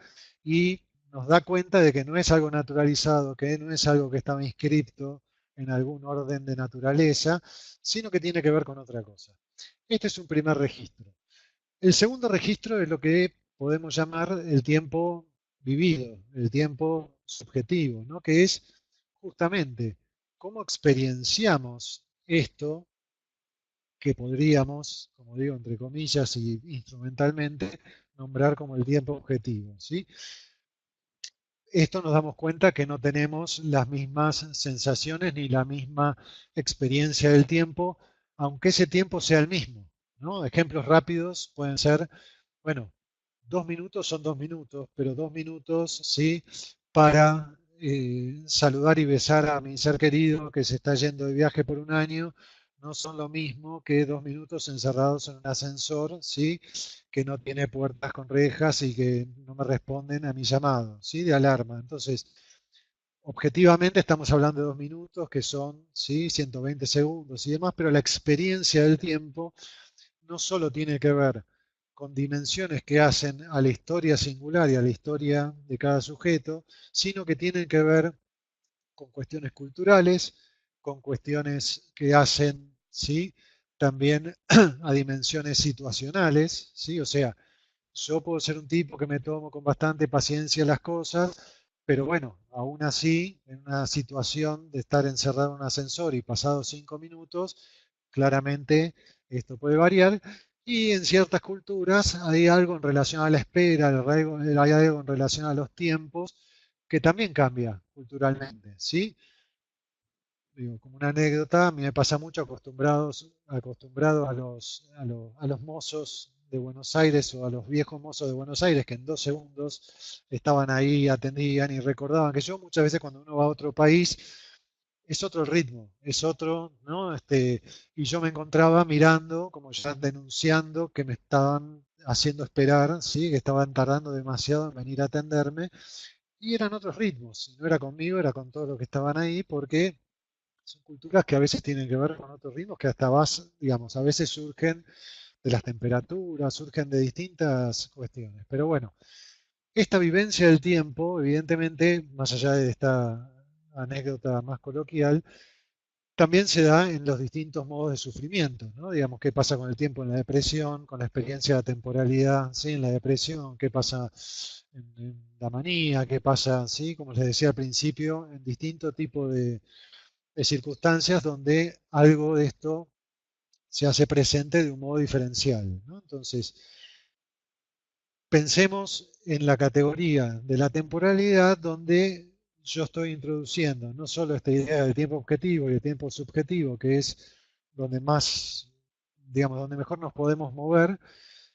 y nos da cuenta de que no es algo naturalizado, que no es algo que estaba inscripto en algún orden de naturaleza, sino que tiene que ver con otra cosa. Este es un primer registro. El segundo registro es lo que podemos llamar el tiempo vivido, el tiempo subjetivo, ¿no?, que es justamente cómo experienciamos esto que podríamos, como digo, entre comillas y instrumentalmente, nombrar como el tiempo objetivo, ¿sí? Esto nos damos cuenta que no tenemos las mismas sensaciones ni la misma experiencia del tiempo, aunque ese tiempo sea el mismo, ¿no? Ejemplos rápidos pueden ser, bueno, 2 minutos son 2 minutos, pero 2 minutos, ¿sí?, para saludar y besar a mi ser querido que se está yendo de viaje por un año, no son lo mismo que 2 minutos encerrados en un ascensor, ¿sí? Que no tiene puertas con rejas y que no me responden a mi llamado, ¿sí? De alarma. Entonces, objetivamente estamos hablando de 2 minutos, que son, ¿sí? 120 segundos y demás, pero la experiencia del tiempo no solo tiene que ver con dimensiones que hacen a la historia singular y a la historia de cada sujeto, sino que tienen que ver con cuestiones culturales, con cuestiones que hacen, ¿sí? También a dimensiones situacionales, ¿sí? O sea, yo puedo ser un tipo que me tomo con bastante paciencia las cosas, pero bueno, aún así, en una situación de estar encerrado en un ascensor y pasados 5 minutos, claramente esto puede variar. Y en ciertas culturas hay algo en relación a la espera, hay algo en relación a los tiempos que también cambia culturalmente, ¿sí? Digo, como una anécdota, a mí me pasa mucho acostumbrado a los mozos de Buenos Aires o a los viejos mozos de Buenos Aires que en 2 segundos estaban ahí, atendían y recordaban que yo muchas veces cuando uno va a otro país es otro ritmo, es otro, ¿no? Y yo me encontraba mirando, como ya denunciando que me estaban haciendo esperar, ¿sí? Que estaban tardando demasiado en venir a atenderme y eran otros ritmos, y no era conmigo, era con todos los que estaban ahí porque son culturas que a veces tienen que ver con otros ritmos que hasta digamos, a veces surgen de las temperaturas, surgen de distintas cuestiones. Pero bueno, esta vivencia del tiempo, evidentemente, más allá de esta anécdota más coloquial, también se da en los distintos modos de sufrimiento, ¿no? Digamos, qué pasa con el tiempo en la depresión, con la experiencia de la temporalidad, ¿sí? En la depresión, qué pasa en la manía, qué pasa, ¿sí? Como les decía al principio, en distintos tipos de circunstancias donde algo de esto se hace presente de un modo diferencial, ¿no? Entonces, pensemos en la categoría de la temporalidad donde yo estoy introduciendo no solo esta idea del tiempo objetivo y el tiempo subjetivo, que es donde más, digamos, donde mejor nos podemos mover,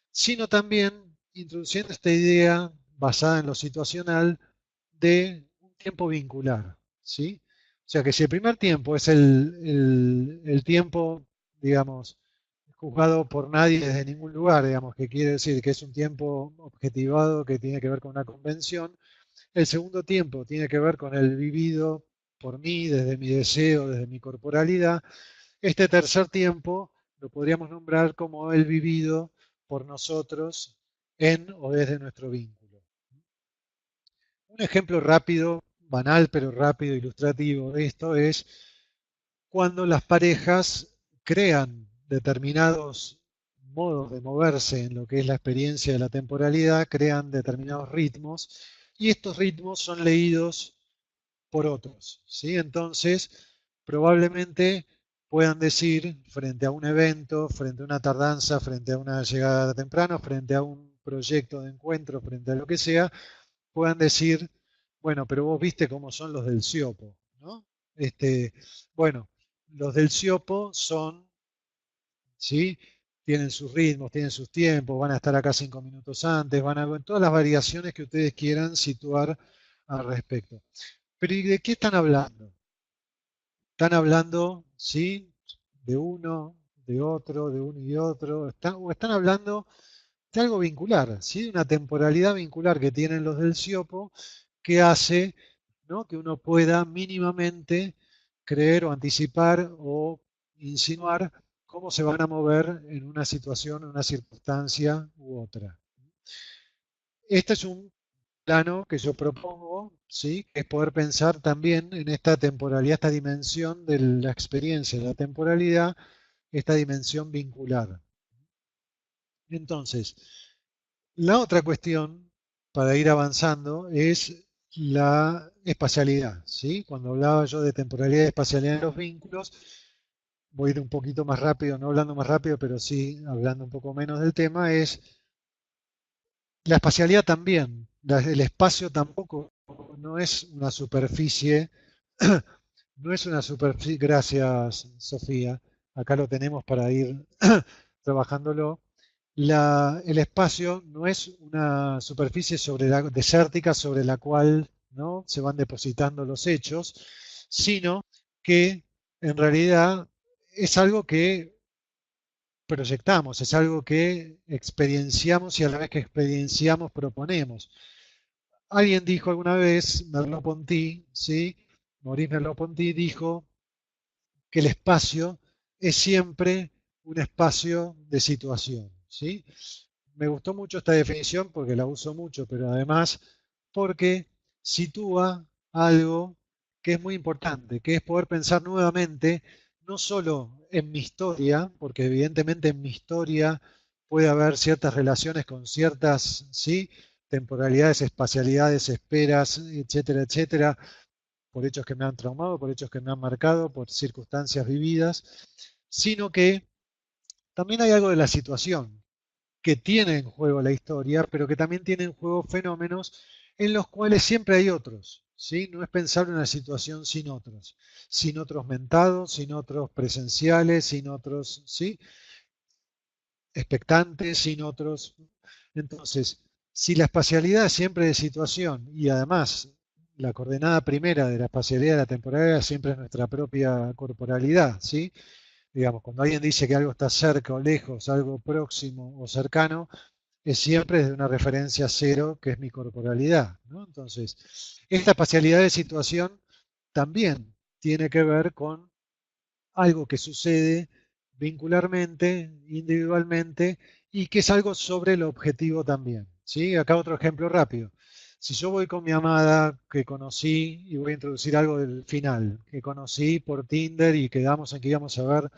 sino también introduciendo esta idea basada en lo situacional de un tiempo vincular, ¿sí? O sea que si el primer tiempo es el tiempo, digamos, juzgado por nadie desde ningún lugar, digamos, que quiere decir que es un tiempo objetivado que tiene que ver con una convención, el segundo tiempo tiene que ver con el vivido por mí, desde mi deseo, desde mi corporalidad. Este tercer tiempo lo podríamos nombrar como el vivido por nosotros en o desde nuestro vínculo. Un ejemplo rápido, banal pero rápido, ilustrativo de esto es cuando las parejas crean determinados modos de moverse en lo que es la experiencia de la temporalidad, crean determinados ritmos y estos ritmos son leídos por otros, ¿sí? Entonces, probablemente puedan decir frente a un evento, frente a una tardanza, frente a una llegada temprana, frente a un proyecto de encuentro, frente a lo que sea, puedan decir, bueno, pero vos viste cómo son los del Siopo, ¿no? Bueno, los del Siopo son, ¿sí? Tienen sus ritmos, tienen sus tiempos, van a estar acá 5 minutos antes, van a todas las variaciones que ustedes quieran situar al respecto. Pero ¿y de qué están hablando? Están hablando, ¿sí? De uno, de otro, de uno y otro, o están hablando de algo vincular, ¿sí? Una temporalidad vincular que tienen los del Siopo que hace, ¿no? Que uno pueda mínimamente creer o anticipar o insinuar cómo se van a mover en una situación, una circunstancia u otra. Este es un plano que yo propongo, ¿sí? Que es poder pensar también en esta temporalidad, esta dimensión de la experiencia, de la temporalidad, esta dimensión vincular. Entonces, la otra cuestión, para ir avanzando, es la espacialidad, ¿sí? Cuando hablaba yo de temporalidad y espacialidad en los vínculos, voy a ir un poquito más rápido, no hablando más rápido, pero sí hablando un poco menos del tema, es la espacialidad también. El espacio tampoco no es una superficie, no es una superficie, gracias Sofía, acá lo tenemos para ir trabajándolo. El espacio no es una superficie desértica sobre la cual, ¿no? Se van depositando los hechos, sino que en realidad es algo que proyectamos, es algo que experienciamos y a la vez que experienciamos proponemos. Alguien dijo alguna vez, Merleau-Ponty, ¿sí? Maurice Merleau-Ponty dijo que el espacio es siempre un espacio de situación, ¿sí? Me gustó mucho esta definición porque la uso mucho, pero además porque sitúa algo que es muy importante, que es poder pensar nuevamente no solo en mi historia, porque evidentemente en mi historia puede haber ciertas relaciones con ciertas, ¿sí?, temporalidades, espacialidades, esperas, etcétera, etcétera, por hechos que me han traumado, por hechos que me han marcado, por circunstancias vividas, sino que también hay algo de la situación que tiene en juego la historia, pero que también tiene en juego fenómenos en los cuales siempre hay otros, ¿sí? No es pensable una situación sin otros mentados, sin otros presenciales, sin otros, ¿sí?, expectantes, sin otros. Entonces, si la espacialidad es siempre de situación y además la coordenada primera de la espacialidad de la temporalidad siempre es nuestra propia corporalidad, ¿sí? Digamos, cuando alguien dice que algo está cerca o lejos, algo próximo o cercano, es siempre desde una referencia cero, que es mi corporalidad, ¿no? Entonces, esta espacialidad de situación también tiene que ver con algo que sucede vincularmente, individualmente, y que es algo sobre el objetivo también, ¿sí? Acá otro ejemplo rápido. Si yo voy con mi amada que conocí, y voy a introducir algo del final, que conocí por Tinder y quedamos en que íbamos a ver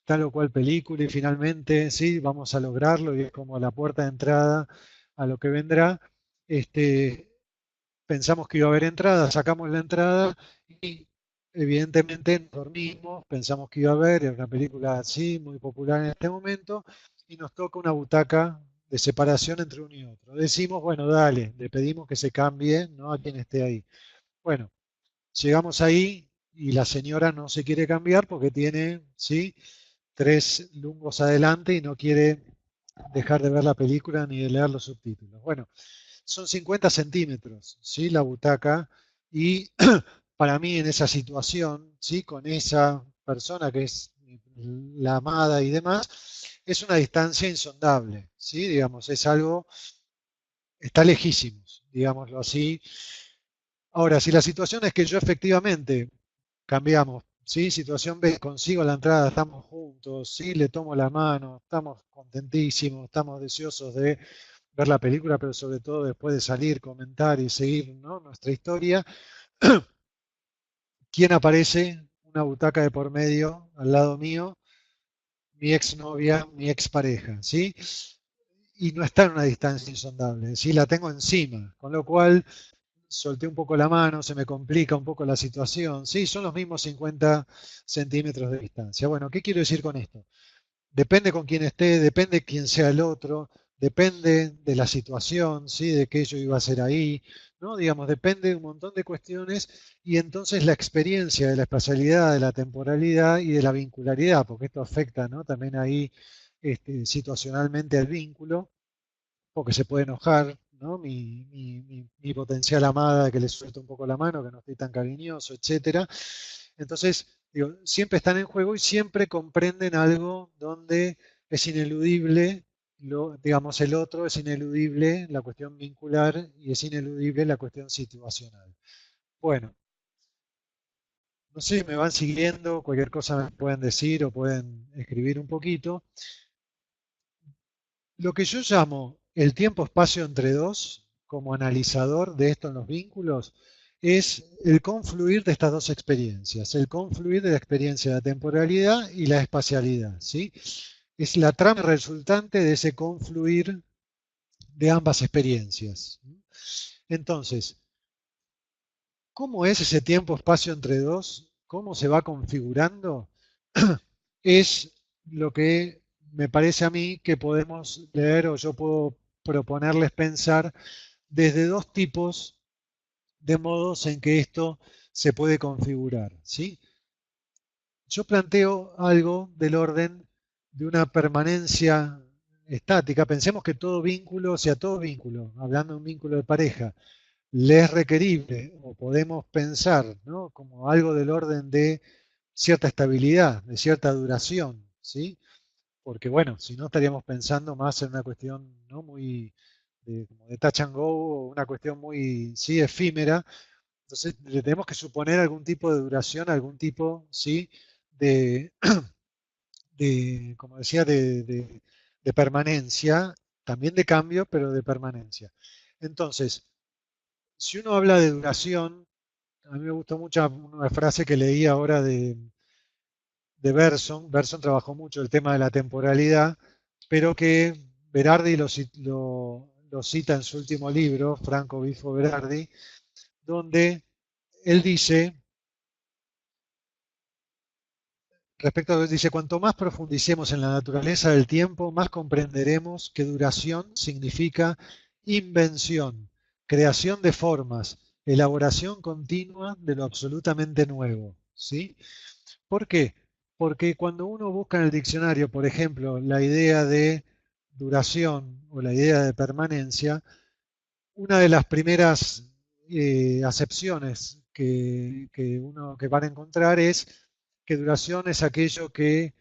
tal o cual película y finalmente, sí, vamos a lograrlo y es como la puerta de entrada a lo que vendrá, pensamos que iba a haber entrada, sacamos la entrada y evidentemente nos dormimos, pensamos que iba a haber, era una película así, muy popular en este momento, y nos toca una butaca de separación entre uno y otro. Decimos, bueno, dale, le pedimos que se cambie, ¿no?, a quien esté ahí. Bueno, llegamos ahí y la señora no se quiere cambiar porque tiene, ¿sí?, 3 lungos adelante y no quiere dejar de ver la película ni de leer los subtítulos. Bueno, son 50 centímetros, ¿sí?, la butaca, y para mí en esa situación, ¿sí?, con esa persona que es la amada y demás, es una distancia insondable, ¿sí? Digamos, es algo, está lejísimos, digámoslo así. Ahora, si la situación es que yo efectivamente cambiamos, ¿sí? Situación B, consigo la entrada, estamos juntos, ¿sí?, le tomo la mano, estamos contentísimos, estamos deseosos de ver la película, pero sobre todo después de salir, comentar y seguir, ¿no?, nuestra historia. ¿Quién aparece? Una butaca de por medio al lado mío, mi exnovia, mi expareja, ¿sí? Y no está en una distancia insondable, ¿sí? La tengo encima, con lo cual solté un poco la mano, se me complica un poco la situación, ¿sí? Son los mismos 50 centímetros de distancia. Bueno, ¿qué quiero decir con esto? Depende con quién esté, depende quién sea el otro, depende de la situación, ¿sí?, de qué yo iba a hacer ahí, ¿no? Digamos, depende de un montón de cuestiones y entonces la experiencia de la espacialidad, de la temporalidad y de la vincularidad, porque esto afecta, ¿no?, también ahí situacionalmente al vínculo, porque se puede enojar, ¿no?, mi potencial amada que le suelto un poco la mano, que no estoy tan cariñoso, etcétera. Entonces, digo, siempre están en juego y siempre comprenden algo donde es ineludible, digamos, el otro, es ineludible la cuestión vincular y es ineludible la cuestión situacional. Bueno, no sé si me van siguiendo, cualquier cosa me pueden decir o pueden escribir un poquito. Lo que yo llamo el tiempo-espacio entre dos, como analizador de esto en los vínculos, es el confluir de estas dos experiencias, el confluir de la experiencia de la temporalidad y la espacialidad, ¿sí? Es la trama resultante de ese confluir de ambas experiencias. Entonces, ¿cómo es ese tiempo-espacio entre dos? ¿Cómo se va configurando? Es lo que me parece a mí que podemos leer o yo puedo proponerles pensar desde dos tipos de modos en que esto se puede configurar, ¿sí? Yo planteo algo del orden de una permanencia estática. Pensemos que todo vínculo, o sea, todo vínculo, hablando de un vínculo de pareja, le es requerible o podemos pensar, ¿no?, como algo del orden de cierta estabilidad, de cierta duración, ¿sí? Porque bueno, si no estaríamos pensando más en una cuestión no muy como de touch and go, una cuestión muy, sí, efímera. Entonces le tenemos que suponer algún tipo de duración, algún tipo, sí, de, como decía, de permanencia, también de cambio, pero de permanencia. Entonces, si uno habla de duración, a mí me gustó mucho una frase que leí ahora de Bergson. Bergson trabajó mucho el tema de la temporalidad, pero que Berardi lo cita en su último libro, Franco Bifo Berardi, donde él dice, dice, cuanto más profundicemos en la naturaleza del tiempo, más comprenderemos que duración significa invención, creación de formas, elaboración continua de lo absolutamente nuevo, ¿sí? ¿Por qué? Porque cuando uno busca en el diccionario, por ejemplo, la idea de duración o la idea de permanencia, una de las primeras acepciones que van a encontrar es que duración es aquello que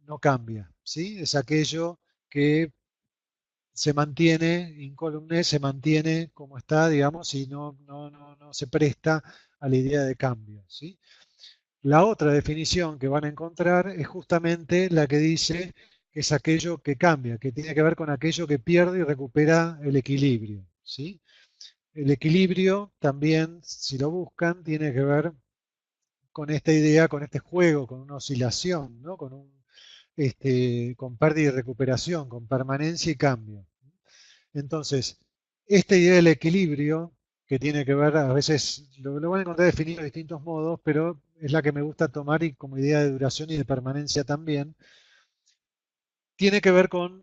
no cambia, ¿sí? Es aquello que se mantiene incólume, se mantiene como está, digamos, y no se presta a la idea de cambio, ¿sí? La otra definición que van a encontrar es justamente la que dice que es aquello que cambia, que tiene que ver con aquello que pierde y recupera el equilibrio, ¿sí? El equilibrio también, si lo buscan, tiene que ver con esta idea, con este juego, con una oscilación, ¿no? Con pérdida y recuperación, con permanencia y cambio. Entonces, esta idea del equilibrio, que tiene que ver, a veces lo van a encontrar definido de distintos modos, pero es la que me gusta tomar y como idea de duración y de permanencia también, tiene que ver con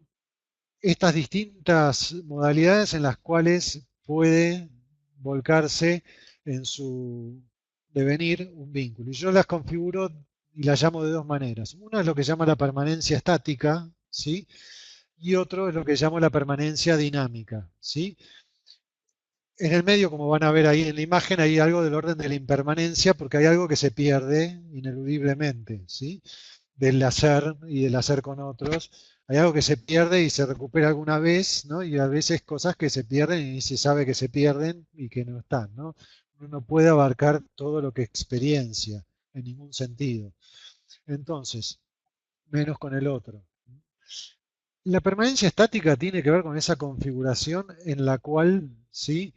estas distintas modalidades en las cuales puede volcarse en su devenir un vínculo. Y yo las configuro y las llamo de dos maneras. Una es lo que llama la permanencia estática, ¿sí? Y otro es lo que llamo la permanencia dinámica, ¿sí? En el medio, como van a ver ahí en la imagen, hay algo del orden de la impermanencia porque hay algo que se pierde ineludiblemente, ¿sí? Del hacer y del hacer con otros. Hay algo que se pierde y se recupera alguna vez, ¿no? Y a veces cosas que se pierden y se sabe que se pierden y que no están, ¿no? Uno no puede abarcar todo lo que experiencia en ningún sentido. Entonces, menos con el otro. La permanencia estática tiene que ver con esa configuración en la cual, ¿sí?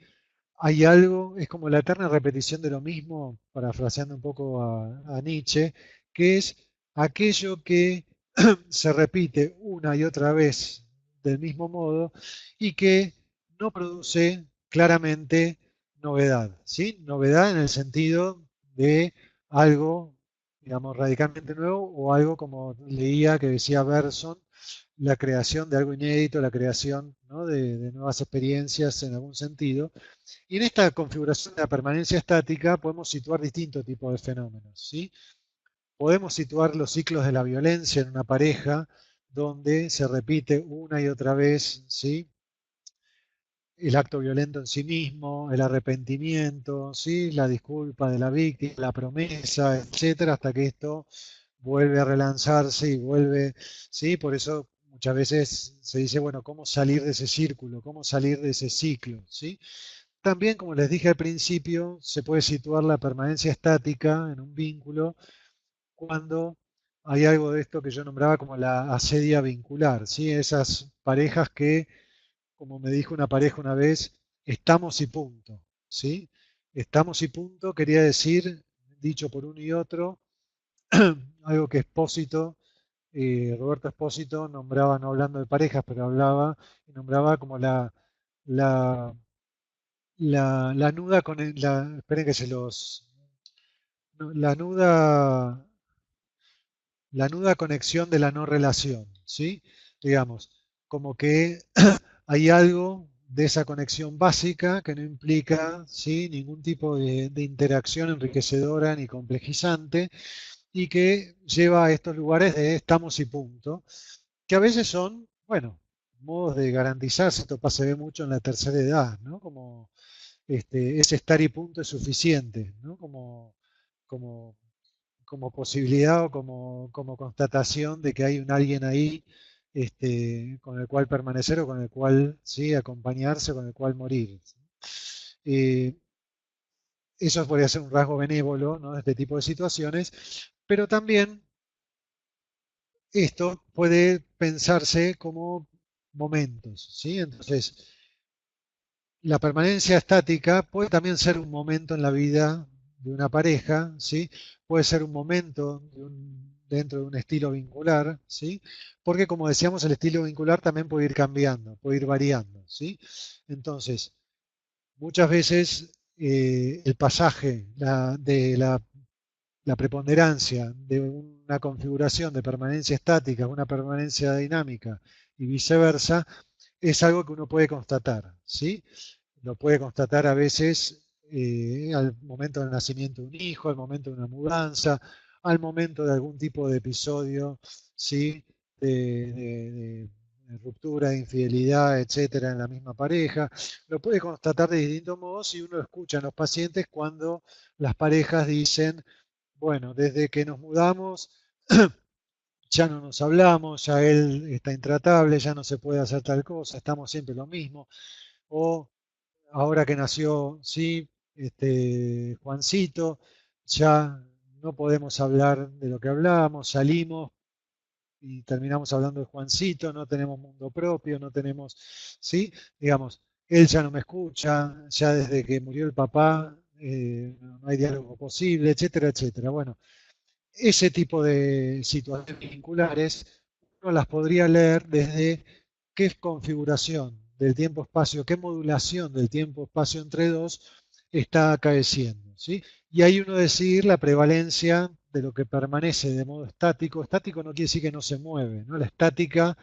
Hay algo, es como la eterna repetición de lo mismo, parafraseando un poco a Nietzsche, que es aquello que se repite una y otra vez del mismo modo y que no produce claramente novedad, ¿sí? Novedad en el sentido de algo, digamos, radicalmente nuevo o algo como leía que decía Bergson, la creación de algo inédito, la creación, ¿no? de nuevas experiencias en algún sentido. Y en esta configuración de la permanencia estática podemos situar distintos tipos de fenómenos, ¿sí? Podemos situar los ciclos de la violencia en una pareja donde se repite una y otra vez, ¿sí? El acto violento en sí mismo, el arrepentimiento, ¿sí? La disculpa de la víctima, la promesa, etcétera, hasta que esto vuelve a relanzarse y vuelve, ¿sí? Por eso muchas veces se dice, bueno, ¿cómo salir de ese círculo? ¿Cómo salir de ese ciclo? ¿Sí? También, como les dije al principio, se puede situar la permanencia estática en un vínculo cuando hay algo de esto que yo nombraba como la asedia vincular, ¿sí? Esas parejas que, como me dijo una pareja una vez, estamos y punto, ¿sí? Estamos y punto quería decir, dicho por uno y otro, algo que Espósito, Roberto Espósito nombraba, no hablando de parejas, pero hablaba y nombraba como la la nuda con esperen que se los no, la nuda conexión de la no relación, ¿sí? Digamos, como que hay algo de esa conexión básica que no implica, ¿sí? Ningún tipo de interacción enriquecedora ni complejizante y que lleva a estos lugares de estamos y punto, que a veces son, bueno, modos de garantizarse, esto se ve mucho en la tercera edad, ¿no? Como ese estar y punto es suficiente, ¿no? Como como posibilidad o como constatación de que hay un alguien ahí con el cual permanecer o con el cual sí, acompañarse, con el cual morir. Eh, Eso podría ser un rasgo benévolo, ¿no?, de este tipo de situaciones, pero también esto puede pensarse como momentos, ¿sí? Entonces, la permanencia estática puede también ser un momento en la vida de una pareja, ¿sí? Puede ser un momento dentro de un estilo vincular, ¿sí? Porque como decíamos, el estilo vincular también puede ir cambiando, puede ir variando, ¿sí? Entonces, muchas veces el pasaje de la preponderancia de una configuración de permanencia estática a una permanencia dinámica y viceversa es algo que uno puede constatar, ¿sí? Lo puede constatar a veces al momento del nacimiento de un hijo, al momento de una mudanza, al momento de algún tipo de episodio, ¿sí?, de ruptura, de infidelidad, etcétera, en la misma pareja. Lo puede constatar de distintos modos y uno escucha en los pacientes cuando las parejas dicen, bueno, desde que nos mudamos ya no nos hablamos, ya él está intratable, ya no se puede hacer tal cosa, estamos siempre lo mismo. O ahora que nació, sí, Juancito, ya no podemos hablar de lo que hablábamos, salimos y terminamos hablando de Juancito, no tenemos mundo propio, no tenemos, sí, digamos, él ya no me escucha, ya desde que murió el papá no hay diálogo posible, etcétera, etcétera. Bueno, ese tipo de situaciones vinculares uno las podría leer desde qué configuración del tiempo-espacio, qué modulación del tiempo-espacio entre dos está acaeciendo, ¿sí? Y ahí uno decidir la prevalencia de lo que permanece de modo estático. Estático no quiere decir que no se mueve, ¿no? La estática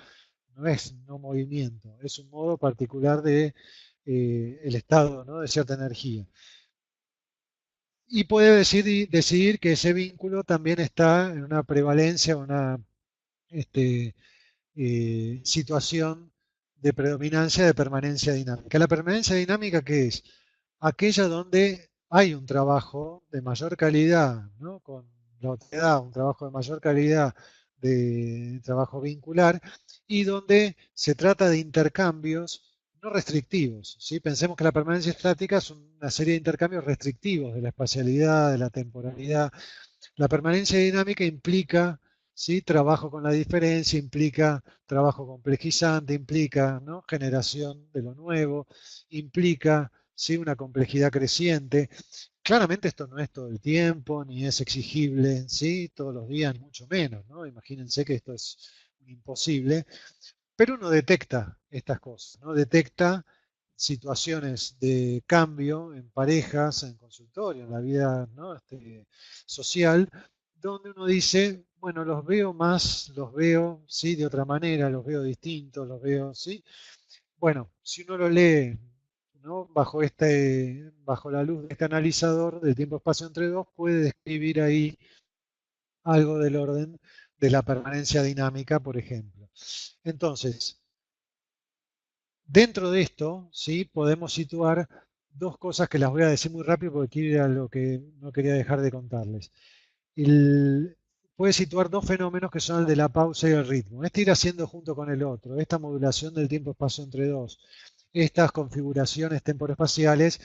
no es no movimiento, es un modo particular de el estado, ¿no?, de cierta energía. Y puede decidir que ese vínculo también está en una prevalencia, una situación de predominancia de permanencia dinámica. ¿La permanencia dinámica qué es? Aquella donde hay un trabajo de mayor calidad, ¿no?, con la otredad, un trabajo de mayor calidad de trabajo vincular y donde se trata de intercambios no restrictivos, ¿sí? Pensemos que la permanencia estática es una serie de intercambios restrictivos de la espacialidad, de la temporalidad. La permanencia dinámica implica, ¿sí?, trabajo con la diferencia, implica trabajo complejizante, implica, ¿no?, generación de lo nuevo, implica, ¿sí?, una complejidad creciente. Claramente esto no es todo el tiempo, ni es exigible, ¿sí?, todos los días, mucho menos, ¿no? Imagínense que esto es imposible, pero uno detecta estas cosas, ¿no? Detecta situaciones de cambio en parejas, en consultorio, en la vida, ¿no?, social, donde uno dice, bueno, los veo más, los veo, ¿sí?, de otra manera, los veo distintos, los veo, ¿sí? Bueno, si uno lo lee, ¿no?, bajo la luz de este analizador del tiempo-espacio entre dos, puede describir ahí algo del orden de la permanencia dinámica, por ejemplo. Entonces, dentro de esto, ¿sí?, podemos situar dos cosas que las voy a decir muy rápido porque quiero ir a lo que no quería dejar de contarles. Puede situar dos fenómenos que son el de la pausa y el ritmo. Este ir haciendo junto con el otro, esta modulación del tiempo-espacio entre dos, estas configuraciones temporoespaciales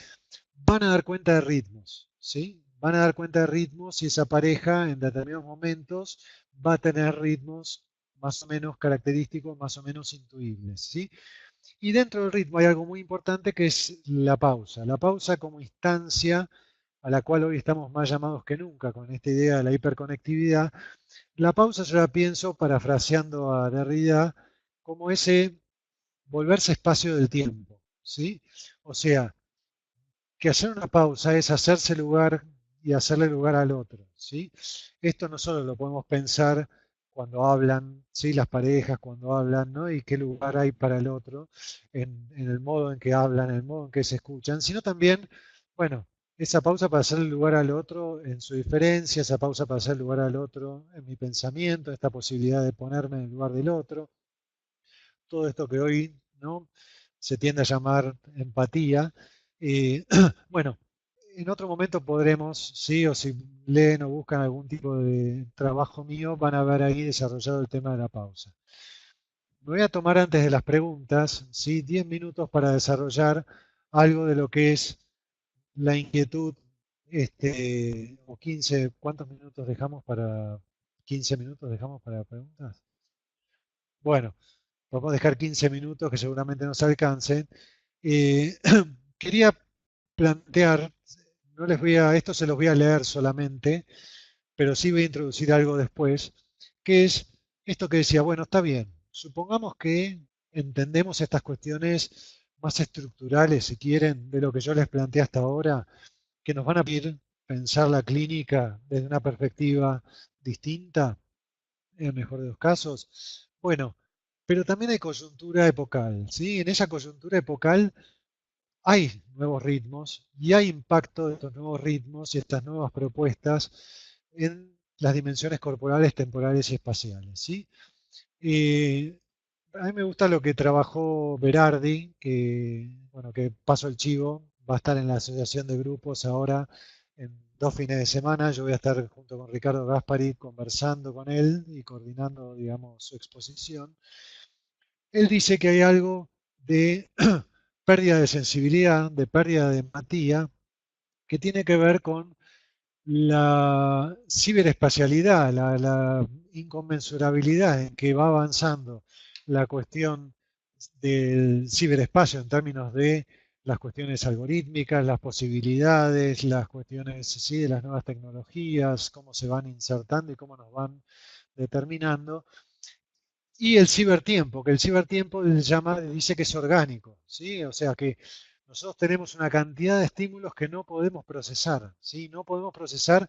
van a dar cuenta de ritmos, ¿sí? Van a dar cuenta de ritmos y esa pareja en determinados momentos va a tener ritmos más o menos característicos, más o menos intuibles, ¿sí? Y dentro del ritmo hay algo muy importante que es la pausa. La pausa como instancia a la cual hoy estamos más llamados que nunca con esta idea de la hiperconectividad. La pausa yo la pienso, parafraseando a Derrida, como ese volverse espacio del tiempo, ¿sí? O sea, que hacer una pausa es hacerse lugar y hacerle lugar al otro, ¿sí? Esto no solo lo podemos pensar cuando hablan, ¿sí?, las parejas, cuando hablan, ¿no?, y qué lugar hay para el otro en el modo en que hablan, en el modo en que se escuchan, sino también, bueno, esa pausa para hacerle lugar al otro en su diferencia, esa pausa para hacer lugar al otro en mi pensamiento, esta posibilidad de ponerme en el lugar del otro, todo esto que hoy, ¿no?, se tiende a llamar empatía. Bueno, En otro momento podremos, sí, o si leen o buscan algún tipo de trabajo mío, van a ver ahí desarrollado el tema de la pausa. Me voy a tomar antes de las preguntas, ¿sí? 10 minutos para desarrollar algo de lo que es la inquietud, o 15, ¿cuántos minutos dejamos para, 15 minutos dejamos para preguntas? Bueno, podemos dejar 15 minutos que seguramente nos alcancen. Eh, quería plantear, no les voy a, esto se los voy a leer solamente, pero sí voy a introducir algo después, que es esto que decía, bueno, está bien, supongamos que entendemos estas cuestiones más estructurales, si quieren, de lo que yo les planteé hasta ahora, que nos van a pedir pensar la clínica desde una perspectiva distinta, en el mejor de los casos. Bueno, pero también hay coyuntura epocal, ¿sí? En esa coyuntura epocal hay nuevos ritmos y hay impacto de estos nuevos ritmos y estas nuevas propuestas en las dimensiones corporales, temporales y espaciales, ¿sí? A mí me gusta lo que trabajó Berardi, que, bueno, que paso el chivo, va a estar en la asociación de grupos ahora en 2 fines de semana. Yo voy a estar junto con Ricardo Gaspari conversando con él y coordinando, digamos, su exposición. Él dice que hay algo de pérdida de sensibilidad, de pérdida de empatía, que tiene que ver con la ciberespacialidad, la inconmensurabilidad en que va avanzando la cuestión del ciberespacio en términos de las cuestiones algorítmicas, las posibilidades, las cuestiones sí, de las nuevas tecnologías, cómo se van insertando y cómo nos van determinando. Y el cibertiempo, que el cibertiempo dice que es orgánico, ¿sí? O sea que nosotros tenemos una cantidad de estímulos que no podemos procesar, ¿sí? No podemos procesar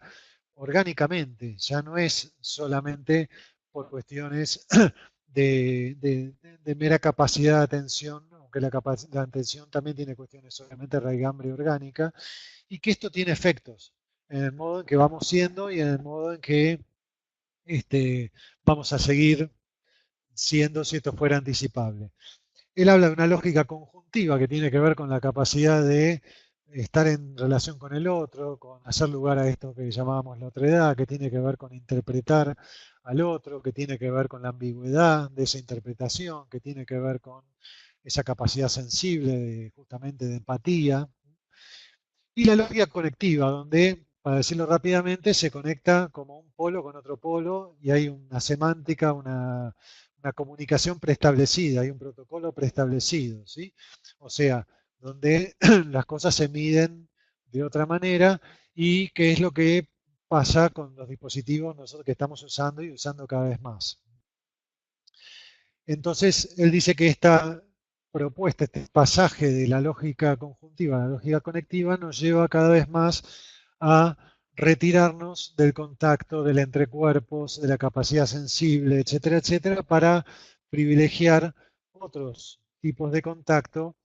orgánicamente, ya no es solamente por cuestiones de mera capacidad de atención, aunque la atención también tiene cuestiones obviamente de raigambre orgánica, y que esto tiene efectos en el modo en que vamos siendo y en el modo en que vamos a seguir siendo si esto fuera anticipable. Él habla de una lógica conjuntiva que tiene que ver con la capacidad de estar en relación con el otro, con hacer lugar a esto que llamábamos la otredad, que tiene que ver con interpretar al otro, que tiene que ver con la ambigüedad de esa interpretación, que tiene que ver con esa capacidad sensible justamente de empatía. Y la lógica conectiva, donde, para decirlo rápidamente, se conecta como un polo con otro polo y hay una semántica, una comunicación preestablecida, hay un protocolo preestablecido, ¿sí? O sea, donde las cosas se miden de otra manera y qué es lo que pasa con los dispositivos nosotros que estamos usando y usando cada vez más. Entonces, él dice que esta propuesta, este pasaje de la lógica conjuntiva a la lógica conectiva nos lleva cada vez más a retirarnos del contacto, del entrecuerpos, de la capacidad sensible, etcétera, etcétera, para privilegiar otros tipos de contacto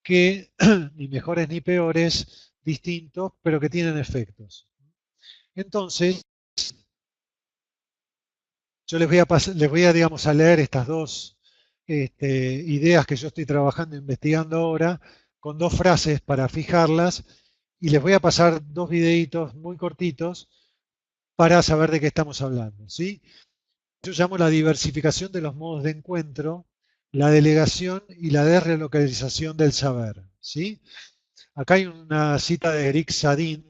que, ni mejores ni peores, distintos, pero que tienen efectos. Entonces, yo les voy a, digamos, a leer estas dos ideas que yo estoy trabajando, investigando ahora, con 2 frases para fijarlas, y les voy a pasar 2 videitos muy cortitos para saber de qué estamos hablando, ¿sí? Yo llamo la diversificación de los modos de encuentro, la delegación y la desrelocalización del saber, ¿sí? Acá hay una cita de Eric Sadin,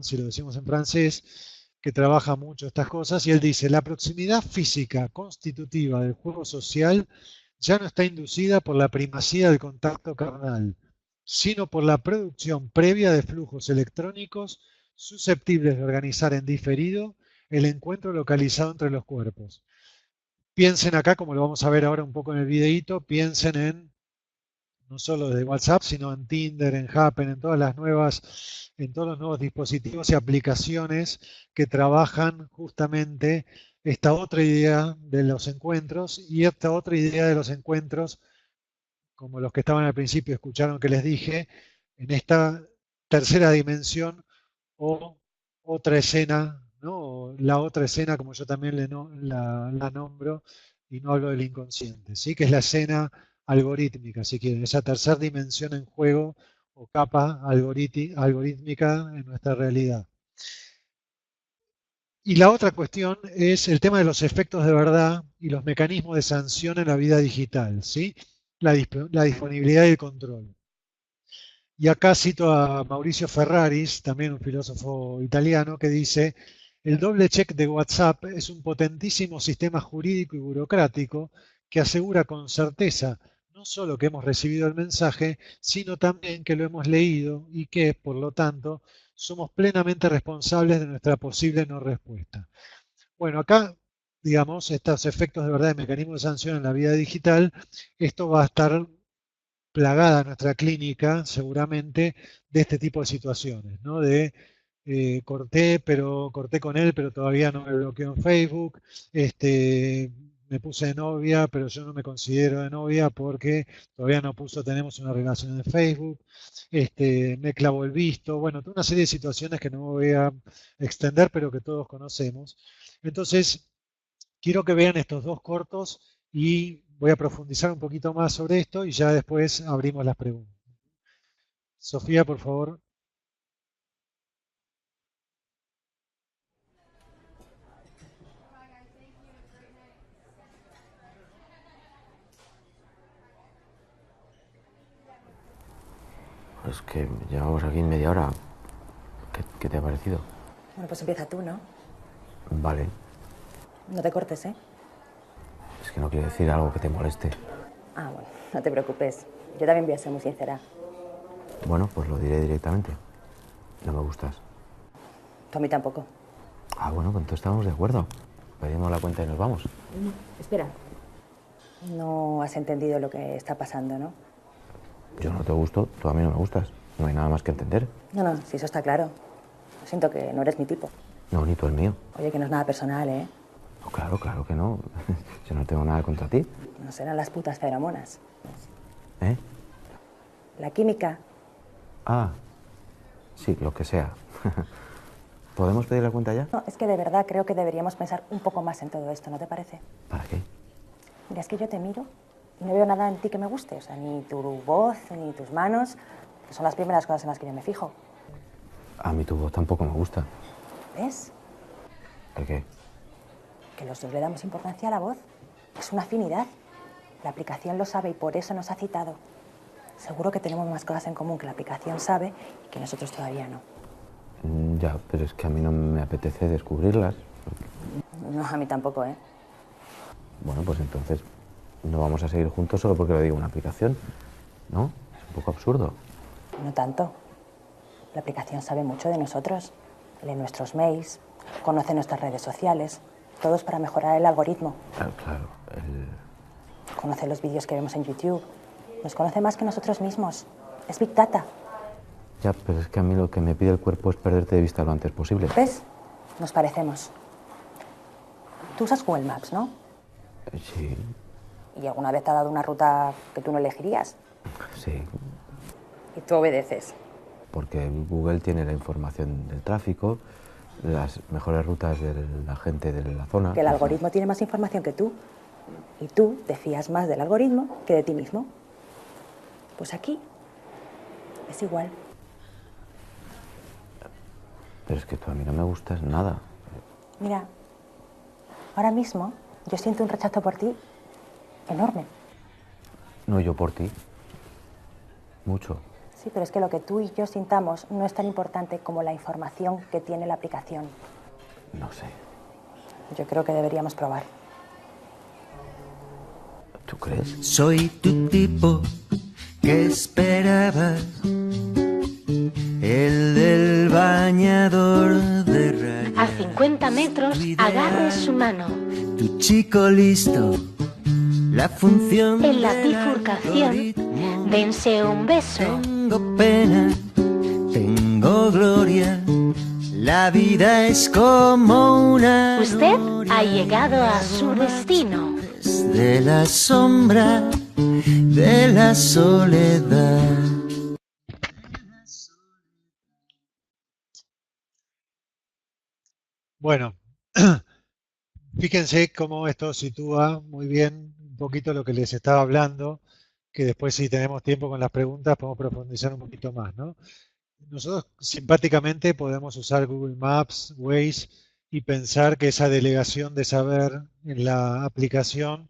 si lo decimos en francés, que trabaja mucho estas cosas, y él dice, la proximidad física constitutiva del juego social ya no está inducida por la primacía del contacto carnal, sino por la producción previa de flujos electrónicos susceptibles de organizar en diferido el encuentro localizado entre los cuerpos. Piensen acá, como lo vamos a ver ahora un poco en el videíto, piensen en no solo de WhatsApp, sino en Tinder, en Happen, en todos los nuevos dispositivos y aplicaciones que trabajan justamente esta otra idea de los encuentros y esta otra idea de los encuentros, como los que estaban al principio escucharon que les dije, en esta tercera dimensión o otra escena, ¿no? O la otra escena, como yo también la nombro, y no hablo del inconsciente, ¿sí? Que es la escena algorítmica, si quieren, esa tercera dimensión en juego o capa algorítmica en nuestra realidad. Y la otra cuestión es el tema de los efectos de verdad y los mecanismos de sanción en la vida digital, ¿sí? La disponibilidad y el control. Y acá cito a Mauricio Ferraris, también un filósofo italiano, que dice: el doble check de WhatsApp es un potentísimo sistema jurídico y burocrático que asegura con certeza no solo que hemos recibido el mensaje, sino también que lo hemos leído y que, por lo tanto, somos plenamente responsables de nuestra posible no respuesta. Bueno, acá, digamos, estos efectos de verdad de mecanismos de sanción en la vida digital, esto va a estar plagada nuestra clínica, seguramente, de este tipo de situaciones, ¿no? De corté con él, pero todavía no me bloqueó en Facebook. Me puse de novia, pero yo no me considero de novia porque todavía no puso tenemos una relación en Facebook. Me clavó el visto. Bueno, toda una serie de situaciones que no me voy a extender, pero que todos conocemos. Entonces, quiero que vean estos dos cortos y voy a profundizar un poquito más sobre esto y ya después abrimos las preguntas. Sofía, por favor. Es que llevamos aquí media hora. ¿Qué te ha parecido? Bueno, pues empieza tú, ¿no? Vale. No te cortes, ¿eh? Es que no quiero decir algo que te moleste. Ah, bueno, no te preocupes. Yo también voy a ser muy sincera. Bueno, pues lo diré directamente. No me gustas. Tú a mí tampoco. Ah, bueno, pues entonces estamos de acuerdo. Pedimos la cuenta y nos vamos. Espera. No has entendido lo que está pasando, ¿no? Yo no te gusto, tú a mí no me gustas. No hay nada más que entender. No, si eso está claro. Siento que no eres mi tipo. No, ni tú el mío. Oye, que no es nada personal, ¿eh? No, claro que no. Yo no tengo nada contra ti. No serán las putas feromonas. ¿Eh? La química. Ah, sí, lo que sea. ¿Podemos pedir la cuenta ya? No, es que de verdad creo que deberíamos pensar un poco más en todo esto, ¿no te parece? ¿Para qué? Mira, es que yo te miro y no veo nada en ti que me guste. O sea, ni tu voz, ni tus manos, que son las primeras cosas en las que yo me fijo. A mí tu voz tampoco me gusta. ¿Ves? ¿El qué? Que los dos le damos importancia a la voz. Es una afinidad. La aplicación lo sabe y por eso nos ha citado. Seguro que tenemos más cosas en común que la aplicación sabe y que nosotros todavía no. Ya, pero es que a mí no me apetece descubrirlas. No, a mí tampoco, ¿eh? Bueno, pues entonces no vamos a seguir juntos solo porque lo diga una aplicación, ¿no? Es un poco absurdo. No tanto. La aplicación sabe mucho de nosotros. Lee nuestros mails, conoce nuestras redes sociales. Todo es para mejorar el algoritmo. Claro. Conoce los vídeos que vemos en YouTube. Nos conoce más que nosotros mismos. Es Big Data. Ya, pero es que a mí lo que me pide el cuerpo es perderte de vista lo antes posible. ¿Ves? Nos parecemos. Tú usas Google Maps, ¿no? Sí. ¿Y alguna vez te ha dado una ruta que tú no elegirías? Sí, Y tú obedeces. porque Google tiene la información del tráfico, las mejores rutas de la gente de la zona. Que el algoritmo tiene más información que tú. Y tú te fías más del algoritmo que de ti mismo. Pues aquí es igual. Pero es que tú a mí no me gustas nada. Mira, ahora mismo yo siento un rechazo por ti enorme. No, yo por ti. Mucho. Sí, pero es que lo que tú y yo sintamos no es tan importante como la información que tiene la aplicación. No sé. Yo creo que deberíamos probar. ¿Tú crees? Soy tu tipo que esperabas, el del bañador de rayas. A 50 metros, agarre su mano. Tu chico listo, la función. En la del bifurcación, algoritmo. dense un beso. Tengo pena, tengo gloria, la vida es como una. Usted ha llegado a su destino. De la sombra, de la soledad. Bueno, fíjense cómo esto sitúa muy bien un poquito lo que les estaba hablando que después si tenemos tiempo con las preguntas podemos profundizar un poquito más, ¿no? Nosotros simpáticamente podemos usar Google Maps, Waze y pensar que esa delegación de saber en la aplicación,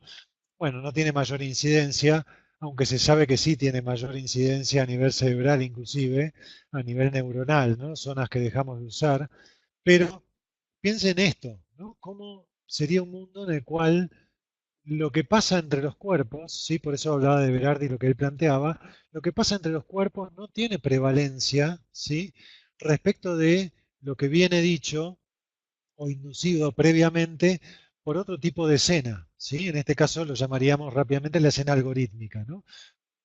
bueno, no tiene mayor incidencia, aunque se sabe que sí tiene mayor incidencia a nivel cerebral, inclusive a nivel neuronal, ¿no? Zonas que dejamos de usar. Pero piensen esto, ¿no? ¿Cómo sería un mundo en el cual lo que pasa entre los cuerpos, ¿sí? Por eso hablaba de Berardi, lo que él planteaba, lo que pasa entre los cuerpos no tiene prevalencia, ¿sí? Respecto de lo que viene dicho o inducido previamente por otro tipo de escena, ¿sí? En este caso lo llamaríamos rápidamente la escena algorítmica, ¿no?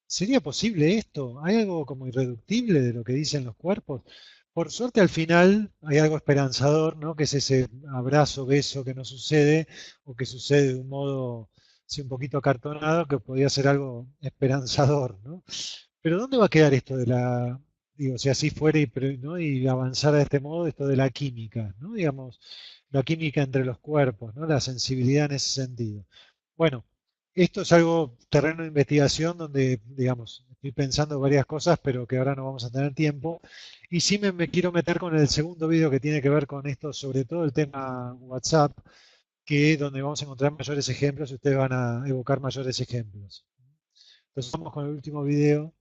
¿Sería posible esto? ¿Hay algo como irreductible de lo que dicen los cuerpos? Por suerte al final hay algo esperanzador, ¿no? Que es ese abrazo, beso que no sucede o que sucede de un modo sí, un poquito acartonado que podría ser algo esperanzador, ¿no? Pero ¿dónde va a quedar esto de la, digo, si así fuera ¿no? Y avanzar de este modo, esto de la química, ¿no? Digamos, la química entre los cuerpos, ¿no? La sensibilidad en ese sentido. Bueno, esto es algo terreno de investigación donde, digamos, estoy pensando varias cosas, pero que ahora no vamos a tener tiempo. Y sí me quiero meter con el segundo video que tiene que ver con esto, sobre todo el tema WhatsApp, que es donde vamos a encontrar mayores ejemplos y ustedes van a evocar mayores ejemplos. Entonces vamos con el último video.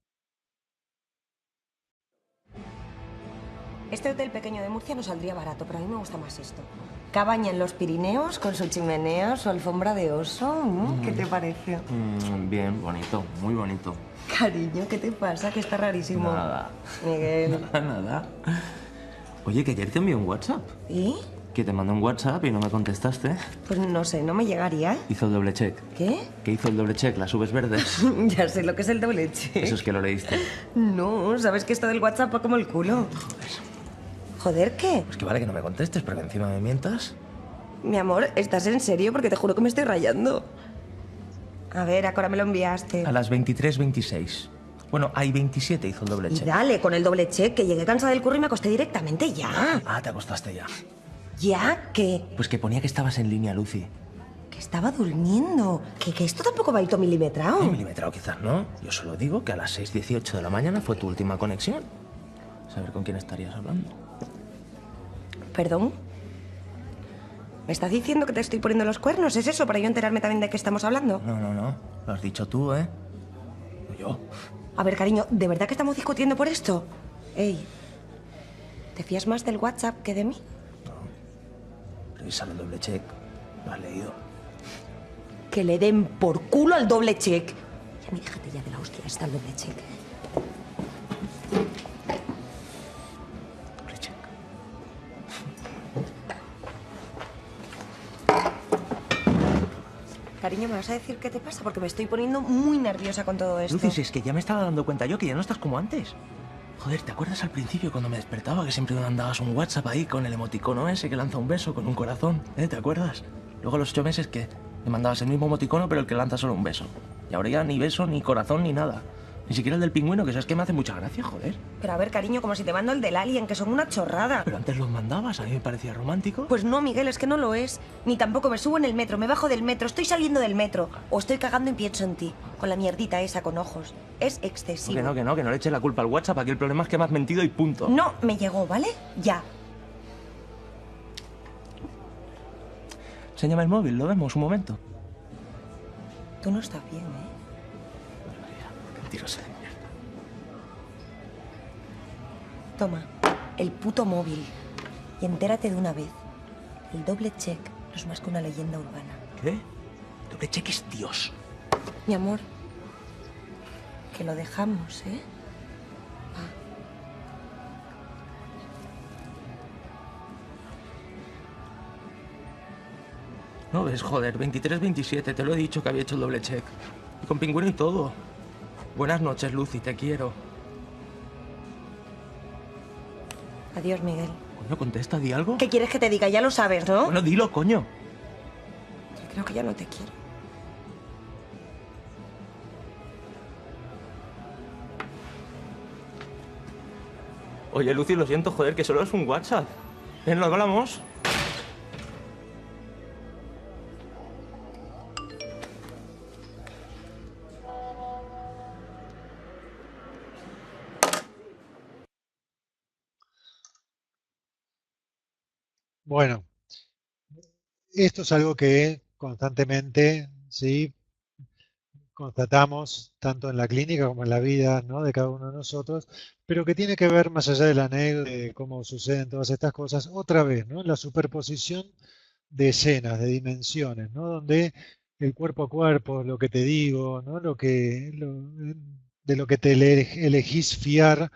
Este hotel pequeño de Murcia no saldría barato, pero a mí me gusta más esto. Cabaña en los Pirineos, con su chimenea, su alfombra de oso. ¿Qué te parece? Bien, bonito, muy bonito. Cariño, ¿qué te pasa? Que está rarísimo. Nada. Miguel. Nada. Oye, que ayer te envié un WhatsApp. ¿Y? Que te mandé un WhatsApp y no me contestaste. Pues no sé, no me llegaría, ¿eh? Hizo el doble check. ¿Qué? Que hizo el doble check, las Vs verdes. Ya sé lo que es el doble check. Eso es que lo leíste. No, ¿sabes que esto del WhatsApp va como el culo? ¿Joder qué? Pues que vale que no me contestes, pero que encima me mientas. Mi amor, ¿estás en serio? Porque te juro que me estoy rayando. A ver, ¿a qué hora me lo enviaste? A las 23:26. Bueno, hay 27 hizo el doble Y check. dale, con el doble check, que llegué cansada del curro y me acosté directamente ya. Ah, te acostaste ya. ¿Ya qué? Pues que ponía que estabas en línea, Lucy. Que estaba durmiendo. Que esto tampoco va a ir todo milimetrado. Milimetrado quizás no. Yo solo digo que a las 6:18 de la mañana fue tu última conexión. Saber con quién estarías hablando. ¿Perdón? ¿Me estás diciendo que te estoy poniendo los cuernos? ¿Es eso? Para yo enterarme también de qué estamos hablando. No. Lo has dicho tú, ¿eh? No yo. A ver, cariño, ¿de verdad que estamos discutiendo por esto? Ey, ¿te fías más del WhatsApp que de mí? Revisa el doble check. Lo has leído. Que le den por culo al doble check. Ya, mí, déjate ya de la hostia, está el doble check. Doble check. Cariño, ¿me vas a decir qué te pasa? Porque me estoy poniendo muy nerviosa con todo esto. Lucy, si es que ya me estaba dando cuenta yo que ya no estás como antes. Joder, ¿te acuerdas al principio cuando me despertaba que siempre me mandabas un WhatsApp ahí con el emoticono ese que lanza un beso con un corazón? ¿Te acuerdas? Luego a los 8 meses que me mandabas el mismo emoticono pero el que lanza solo un beso. Y ahora ya ni beso, ni corazón, ni nada. Ni siquiera el del pingüino, que sabes que me hace mucha gracia, joder. Pero a ver, cariño, como si te mando el del alien, que son una chorrada. Pero antes los mandabas, a mí me parecía romántico. Pues no, Miguel, es que no lo es. Ni tampoco me subo en el metro, me bajo del metro, estoy saliendo del metro. O estoy cagando y pienso en ti, con la mierdita esa con ojos. Es excesivo. Que no le eches la culpa al WhatsApp. Aquí el problema es que me has mentido y punto. No, me llegó, ¿vale? Ya. Enséñame el móvil, lo vemos un momento. Tú no estás bien, ¿eh? Mentirosa de mierda. Toma, el puto móvil. Y entérate de una vez. El doble check no es más que una leyenda urbana. ¿Qué? Doble check es Dios. Mi amor, que lo dejamos, ¿eh? No ves, joder, 23-27, te lo he dicho que había hecho el doble check. Y con pingüino y todo. Buenas noches, Lucy, te quiero. Adiós, Miguel. Coño, contesta, di algo. ¿Qué quieres que te diga? Ya lo sabes, ¿no? Bueno, dilo, coño. Yo creo que ya no te quiero. Oye, Lucy, lo siento, joder, que solo es un WhatsApp. ¿Nos hablamos? Bueno, esto es algo que constantemente, ¿sí?, constatamos tanto en la clínica como en la vida, ¿no?, de cada uno de nosotros, pero que tiene que ver más allá de la anécdota, de cómo suceden todas estas cosas, otra vez, ¿no?, la superposición de escenas, de dimensiones, ¿no?, donde el cuerpo a cuerpo, lo que te digo, ¿no?, de lo que te elegís fiar,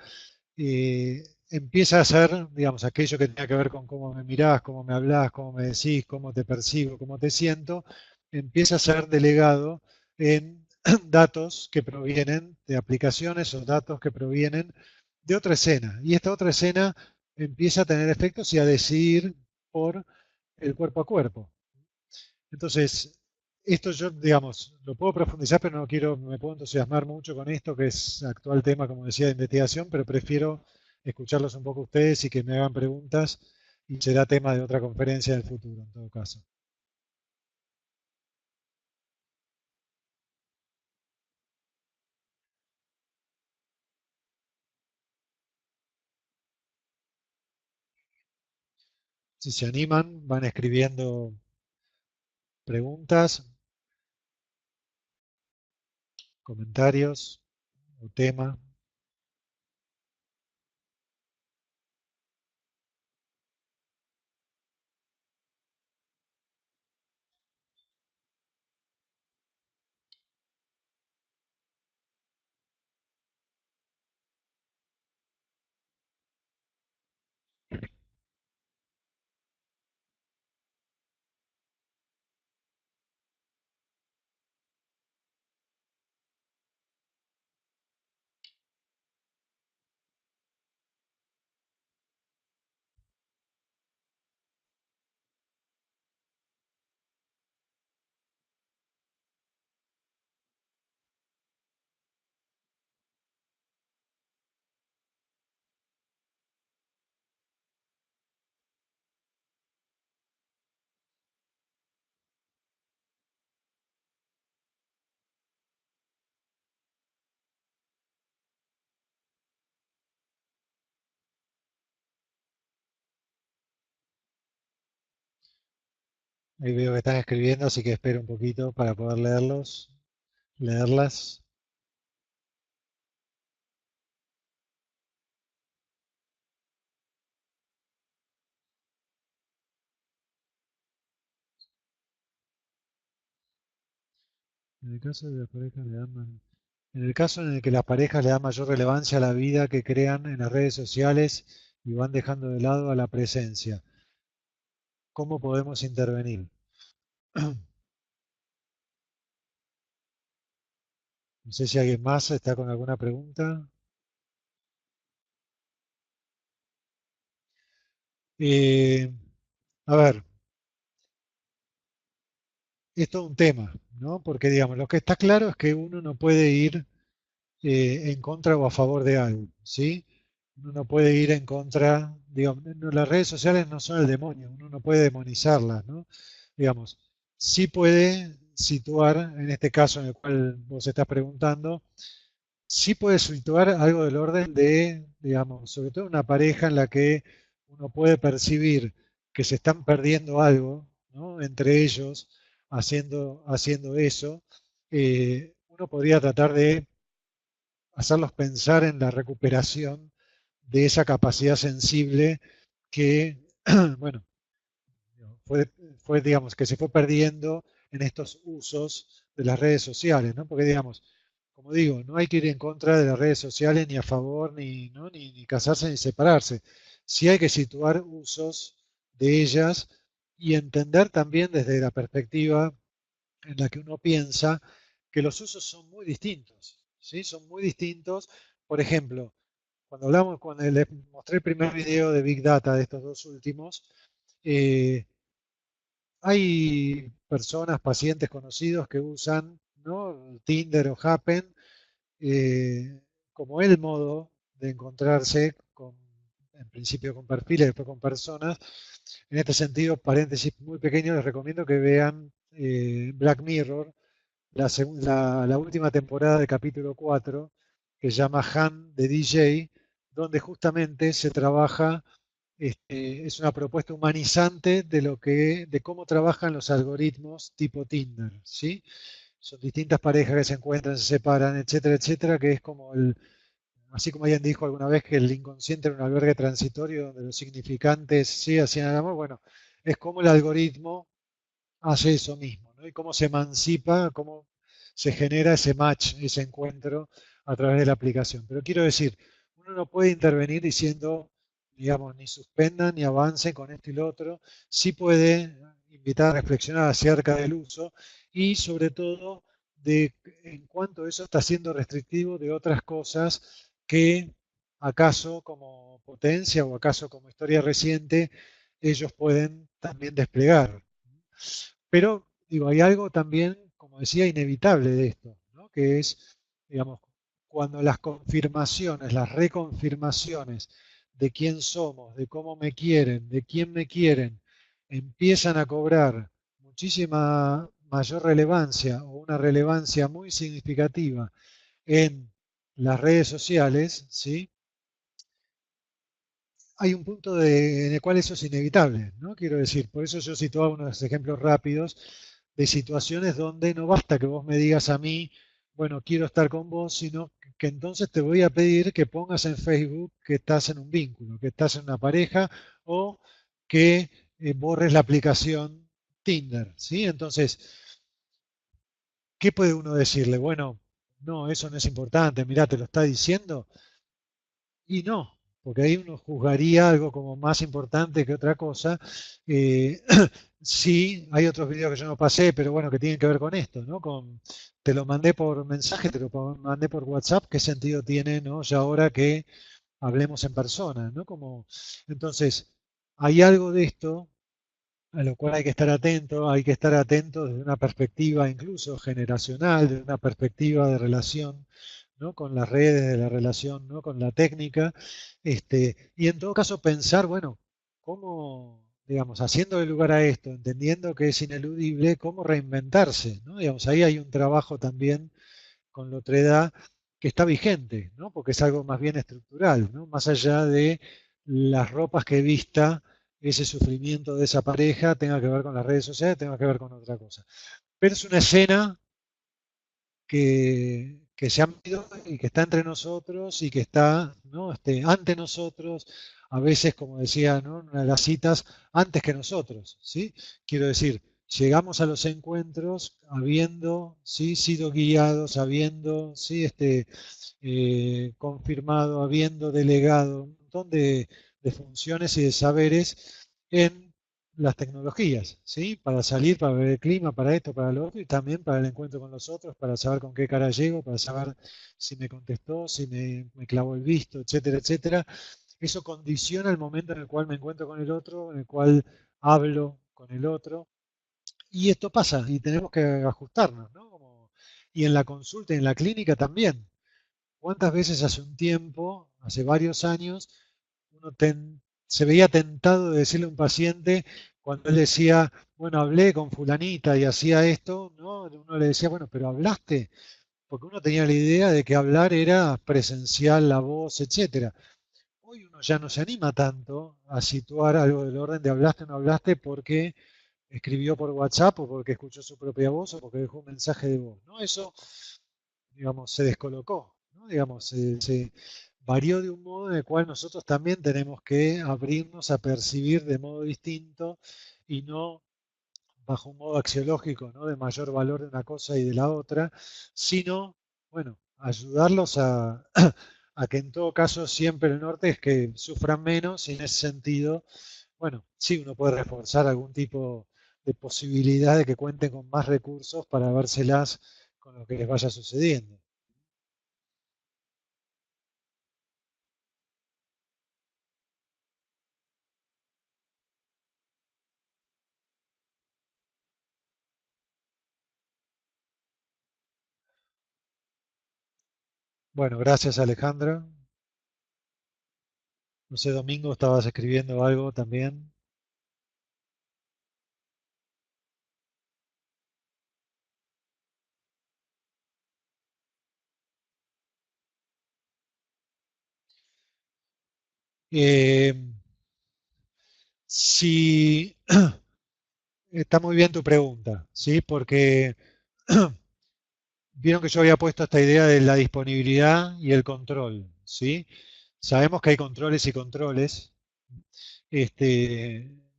empieza a ser, digamos, aquello que tenga que ver con cómo me mirás, cómo me hablás, cómo me decís, cómo te percibo, cómo te siento, empieza a ser delegado en datos que provienen de aplicaciones o datos que provienen de otra escena. Y esta otra escena empieza a tener efectos y a decidir por el cuerpo a cuerpo. Entonces, esto yo, digamos, lo puedo profundizar, pero no quiero, me puedo entusiasmar mucho con esto, que es actual tema, como decía, de investigación, pero prefiero escucharlos un poco ustedes y que me hagan preguntas y será tema de otra conferencia en el futuro, en todo caso. Si se animan, van escribiendo preguntas, comentarios o tema. Ahí veo que están escribiendo, así que espero un poquito para poder leerlas. En el caso de las parejas en el caso en el que las parejas le dan mayor relevancia a la vida que crean en las redes sociales y van dejando de lado a la presencia, ¿cómo podemos intervenir? No sé si alguien más está con alguna pregunta. A ver, esto es un tema, ¿no? Porque, digamos, lo que está claro es que uno no puede ir en contra o a favor de algo, ¿sí? Uno no puede ir en contra, digamos, las redes sociales no son el demonio, uno no puede demonizarlas, ¿no? Digamos, sí puede situar, en este caso en el cual vos estás preguntando, sí puede situar algo del orden de, digamos, sobre todo una pareja en la que uno puede percibir que se están perdiendo algo, ¿no?, entre ellos haciendo eso. Uno podría tratar de hacerlos pensar en la recuperación de esa capacidad sensible que, bueno, fue, digamos, que se fue perdiendo en estos usos de las redes sociales, ¿no? Porque, digamos, como digo, no hay que ir en contra de las redes sociales ni a favor, ni, ¿no?, ni casarse ni separarse. Sí hay que situar usos de ellas y entender también desde la perspectiva en la que uno piensa que los usos son muy distintos, ¿sí? Son muy distintos. Por ejemplo, cuando les mostré el primer video de Big Data de estos dos últimos, hay personas, pacientes conocidos que usan, ¿no?, Tinder o Happen como el modo de encontrarse en principio con perfiles, después con personas. En este sentido, paréntesis muy pequeño, les recomiendo que vean Black Mirror, la última temporada de capítulo 4, que se llama Han de DJ, donde justamente se trabaja es una propuesta humanizante de cómo trabajan los algoritmos tipo Tinder, ¿sí? Son distintas parejas que se encuentran, se separan, etcétera, etcétera, que es como así como alguien dijo alguna vez que el inconsciente era un albergue transitorio donde los significantes sí hacían el amor, bueno, es como el algoritmo hace eso mismo, ¿no? Y cómo se emancipa, cómo se genera ese match, ese encuentro a través de la aplicación. Pero quiero decir, uno no puede intervenir diciendo, digamos, ni suspendan ni avancen con esto y lo otro. Sí puede invitar a reflexionar acerca del uso y sobre todo de en cuanto eso está siendo restrictivo de otras cosas que acaso como potencia o acaso como historia reciente ellos pueden también desplegar. Pero, digo, hay algo también, como decía, inevitable de esto, ¿no? Que es, digamos, cuando las confirmaciones, las reconfirmaciones de quién somos, de cómo me quieren, de quién me quieren, empiezan a cobrar muchísima mayor relevancia o una relevancia muy significativa en las redes sociales, ¿sí? Hay un punto en el cual eso es inevitable, ¿no? Quiero decir, por eso yo situaba unos ejemplos rápidos de situaciones donde no basta que vos me digas a mí, bueno, quiero estar con vos, sino que entonces te voy a pedir que pongas en Facebook que estás en un vínculo, que estás en una pareja o que borres la aplicación Tinder, ¿sí? Entonces, ¿qué puede uno decirle? Bueno, no, eso no es importante, mirá, te lo está diciendo. Y no, porque ahí uno juzgaría algo como más importante que otra cosa. Eh, sí, hay otros videos que yo no pasé, pero bueno, que tienen que ver con esto, ¿no? Te lo mandé por mensaje, te lo mandé por WhatsApp, ¿qué sentido tiene, ¿no? Ya ahora que hablemos en persona, ¿no? Entonces, hay algo de esto a lo cual hay que estar atento desde una perspectiva incluso generacional, desde una perspectiva de relación, ¿no? Con las redes, de la relación, ¿no? Con la técnica, y en todo caso pensar, bueno, cómo, digamos, haciéndole lugar a esto, entendiendo que es ineludible, cómo reinventarse, ¿no? Digamos, ahí hay un trabajo también con la otredad que está vigente, ¿no? Porque es algo más bien estructural, ¿no? Más allá de las ropas que vista ese sufrimiento de esa pareja tenga que ver con las redes sociales, tenga que ver con otra cosa. Pero es una escena que se ha metido y que está entre nosotros y que está, ¿no? Ante nosotros, a veces, como decía, ¿no? En una de las citas, antes que nosotros, ¿sí? Quiero decir, llegamos a los encuentros habiendo, ¿sí? Sido guiados, habiendo, ¿sí? Confirmado, habiendo delegado un montón de funciones y de saberes en las tecnologías, ¿sí? Para salir, para ver el clima, para esto, para lo otro, y también para el encuentro con los otros, para saber con qué cara llego, para saber si me contestó, si me clavó el visto, etcétera, etcétera. Eso condiciona el momento en el cual me encuentro con el otro, en el cual hablo con el otro, y esto pasa, y tenemos que ajustarnos, ¿no? Y en la consulta, en la clínica también. ¿Cuántas veces hace un tiempo, hace varios años, uno se veía tentado de decirle a un paciente cuando él decía, bueno, hablé con fulanita y hacía esto, ¿no? Uno le decía, bueno, pero hablaste, porque uno tenía la idea de que hablar era presencial, la voz, etcétera. Hoy uno ya no se anima tanto a situar algo del orden de hablaste o no hablaste porque escribió por WhatsApp o porque escuchó su propia voz o porque dejó un mensaje de voz, ¿no? Eso, digamos, se descolocó, ¿no? Digamos, se varió de un modo en el cual nosotros también tenemos que abrirnos a percibir de modo distinto y no bajo un modo axiológico, ¿no? De mayor valor de una cosa y de la otra, sino, bueno, ayudarlos a que en todo caso siempre el norte es que sufran menos y en ese sentido, bueno, sí, uno puede reforzar algún tipo de posibilidad de que cuenten con más recursos para vérselas con lo que les vaya sucediendo. Bueno, gracias Alejandra. No sé, Domingo, estabas escribiendo algo también. Eh, Si está muy bien tu pregunta, ¿sí? Porque vieron que yo había puesto esta idea de la disponibilidad y el control, ¿sí? Sabemos que hay controles y controles.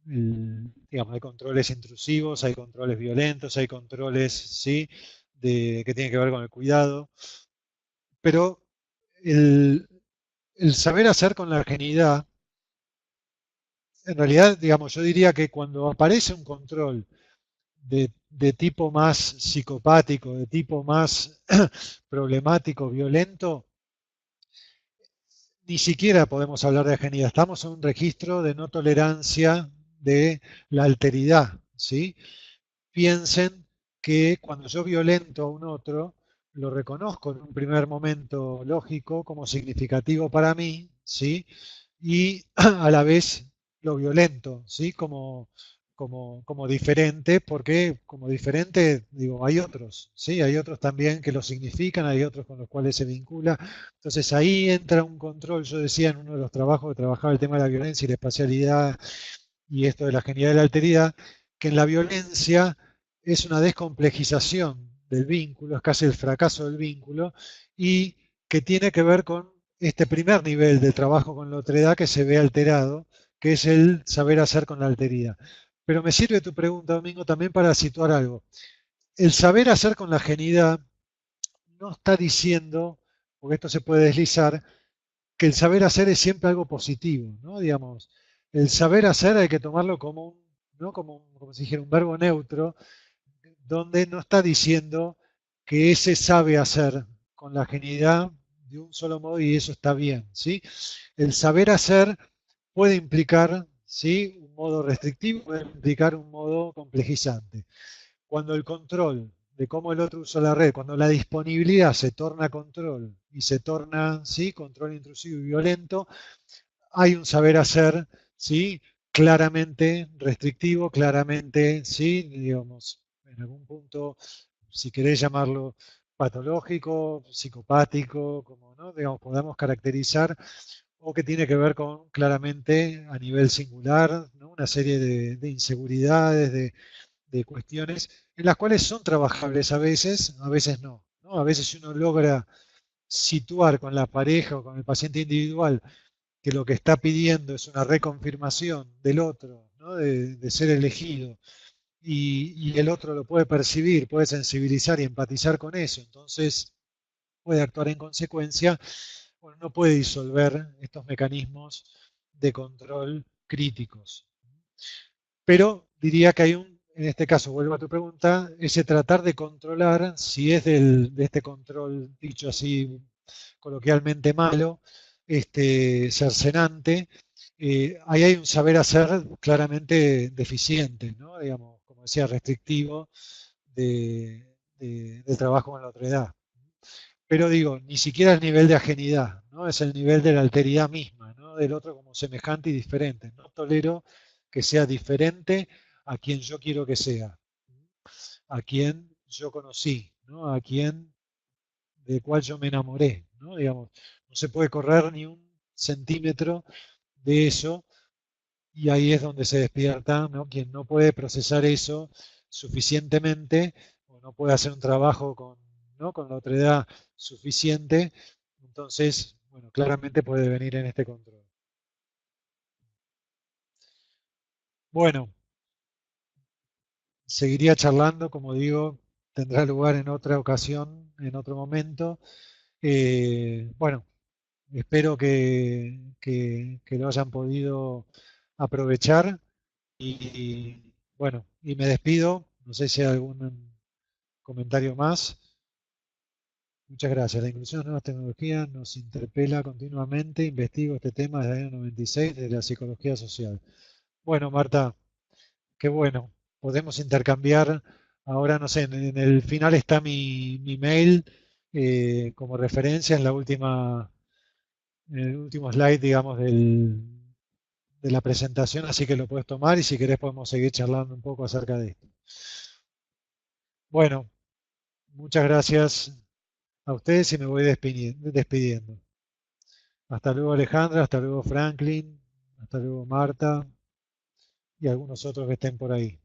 Digamos, hay controles intrusivos, hay controles violentos, hay controles, ¿sí? Que tienen que ver con el cuidado. Pero el, el saber hacer con la genuinidad, en realidad, digamos, yo diría que cuando aparece un control de tipo más psicopático, de tipo más problemático, violento, ni siquiera podemos hablar de genialidad. Estamos en un registro de no tolerancia de la alteridad, ¿sí? Piensen que cuando yo violento a un otro, lo reconozco en un primer momento lógico como significativo para mí, ¿sí? Y a la vez lo violento, ¿sí? Como diferente, porque como diferente, digo, hay otros, ¿sí? Hay otros también que lo significan, hay otros con los cuales se vincula. Entonces ahí entra un control, yo decía en uno de los trabajos que trabajaba el tema de la violencia y la espacialidad y esto de la genialidad y la alteridad, que en la violencia es una descomplejización del vínculo, es casi el fracaso del vínculo, y que tiene que ver con este primer nivel de trabajo con la otredad que se ve alterado, que es el saber hacer con la alteridad. Pero me sirve tu pregunta, Domingo, también para situar algo. El saber hacer con la genialidad no está diciendo, porque esto se puede deslizar, que el saber hacer es siempre algo positivo, ¿no? Digamos, el saber hacer hay que tomarlo como un, ¿no? Como si dijera, un verbo neutro, donde no está diciendo que ese sabe hacer con la genialidad de un solo modo y eso está bien, ¿sí? El saber hacer puede implicar, ¿sí? Un modo restrictivo, puede implicar un modo complejizante. Cuando el control de cómo el otro usa la red, cuando la disponibilidad se torna control y se torna, ¿sí? Control intrusivo y violento, hay un saber hacer, ¿sí? Claramente restrictivo, claramente, ¿sí? Digamos, en algún punto, si querés llamarlo patológico, psicopático, como, ¿no? Digamos, podemos caracterizar, o que tiene que ver con claramente a nivel singular, ¿no? Una serie de inseguridades, de cuestiones en las cuales son trabajables a veces no, ¿no? A veces si uno logra situar con la pareja o con el paciente individual que lo que está pidiendo es una reconfirmación del otro, ¿no? De ser elegido, y el otro lo puede percibir, puede sensibilizar y empatizar con eso, entonces puede actuar en consecuencia, bueno, no puede disolver estos mecanismos de control críticos. Pero diría que hay en este caso, vuelvo a tu pregunta, ese tratar de controlar, si es de este control, dicho así coloquialmente malo, cercenante, ahí hay un saber hacer claramente deficiente, ¿no? Digamos, como decía, restrictivo del trabajo con la otredad. Pero digo, ni siquiera el nivel de ajenidad, ¿no? Es el nivel de la alteridad misma, ¿no? Del otro como semejante y diferente. No tolero que sea diferente a quien yo quiero que sea, a quien yo conocí, ¿no? A quien del cual yo me enamoré, ¿no? Digamos, no se puede correr ni un centímetro de eso, y ahí es donde se despierta, ¿no? Quien no puede procesar eso suficientemente o no puede hacer un trabajo con, ¿no? Con la otredad suficiente, entonces, bueno, claramente puede venir en este control. Bueno, seguiría charlando, como digo, tendrá lugar en otra ocasión, en otro momento. Bueno, espero que lo hayan podido aprovechar y bueno, y me despido. No sé si hay algún comentario más. Muchas gracias. La inclusión de nuevas tecnologías nos interpela continuamente. Investigo este tema desde el año 96 de la psicología social. Bueno, Marta, qué bueno. Podemos intercambiar. Ahora, no sé, en el final está mi mail como referencia en en el último slide, digamos, de la presentación, así que lo puedes tomar y si querés podemos seguir charlando un poco acerca de esto. Bueno, muchas gracias a ustedes y me voy despidiendo. Hasta luego Alejandra, hasta luego Franklin, hasta luego Marta. y algunos otros que estén por ahí.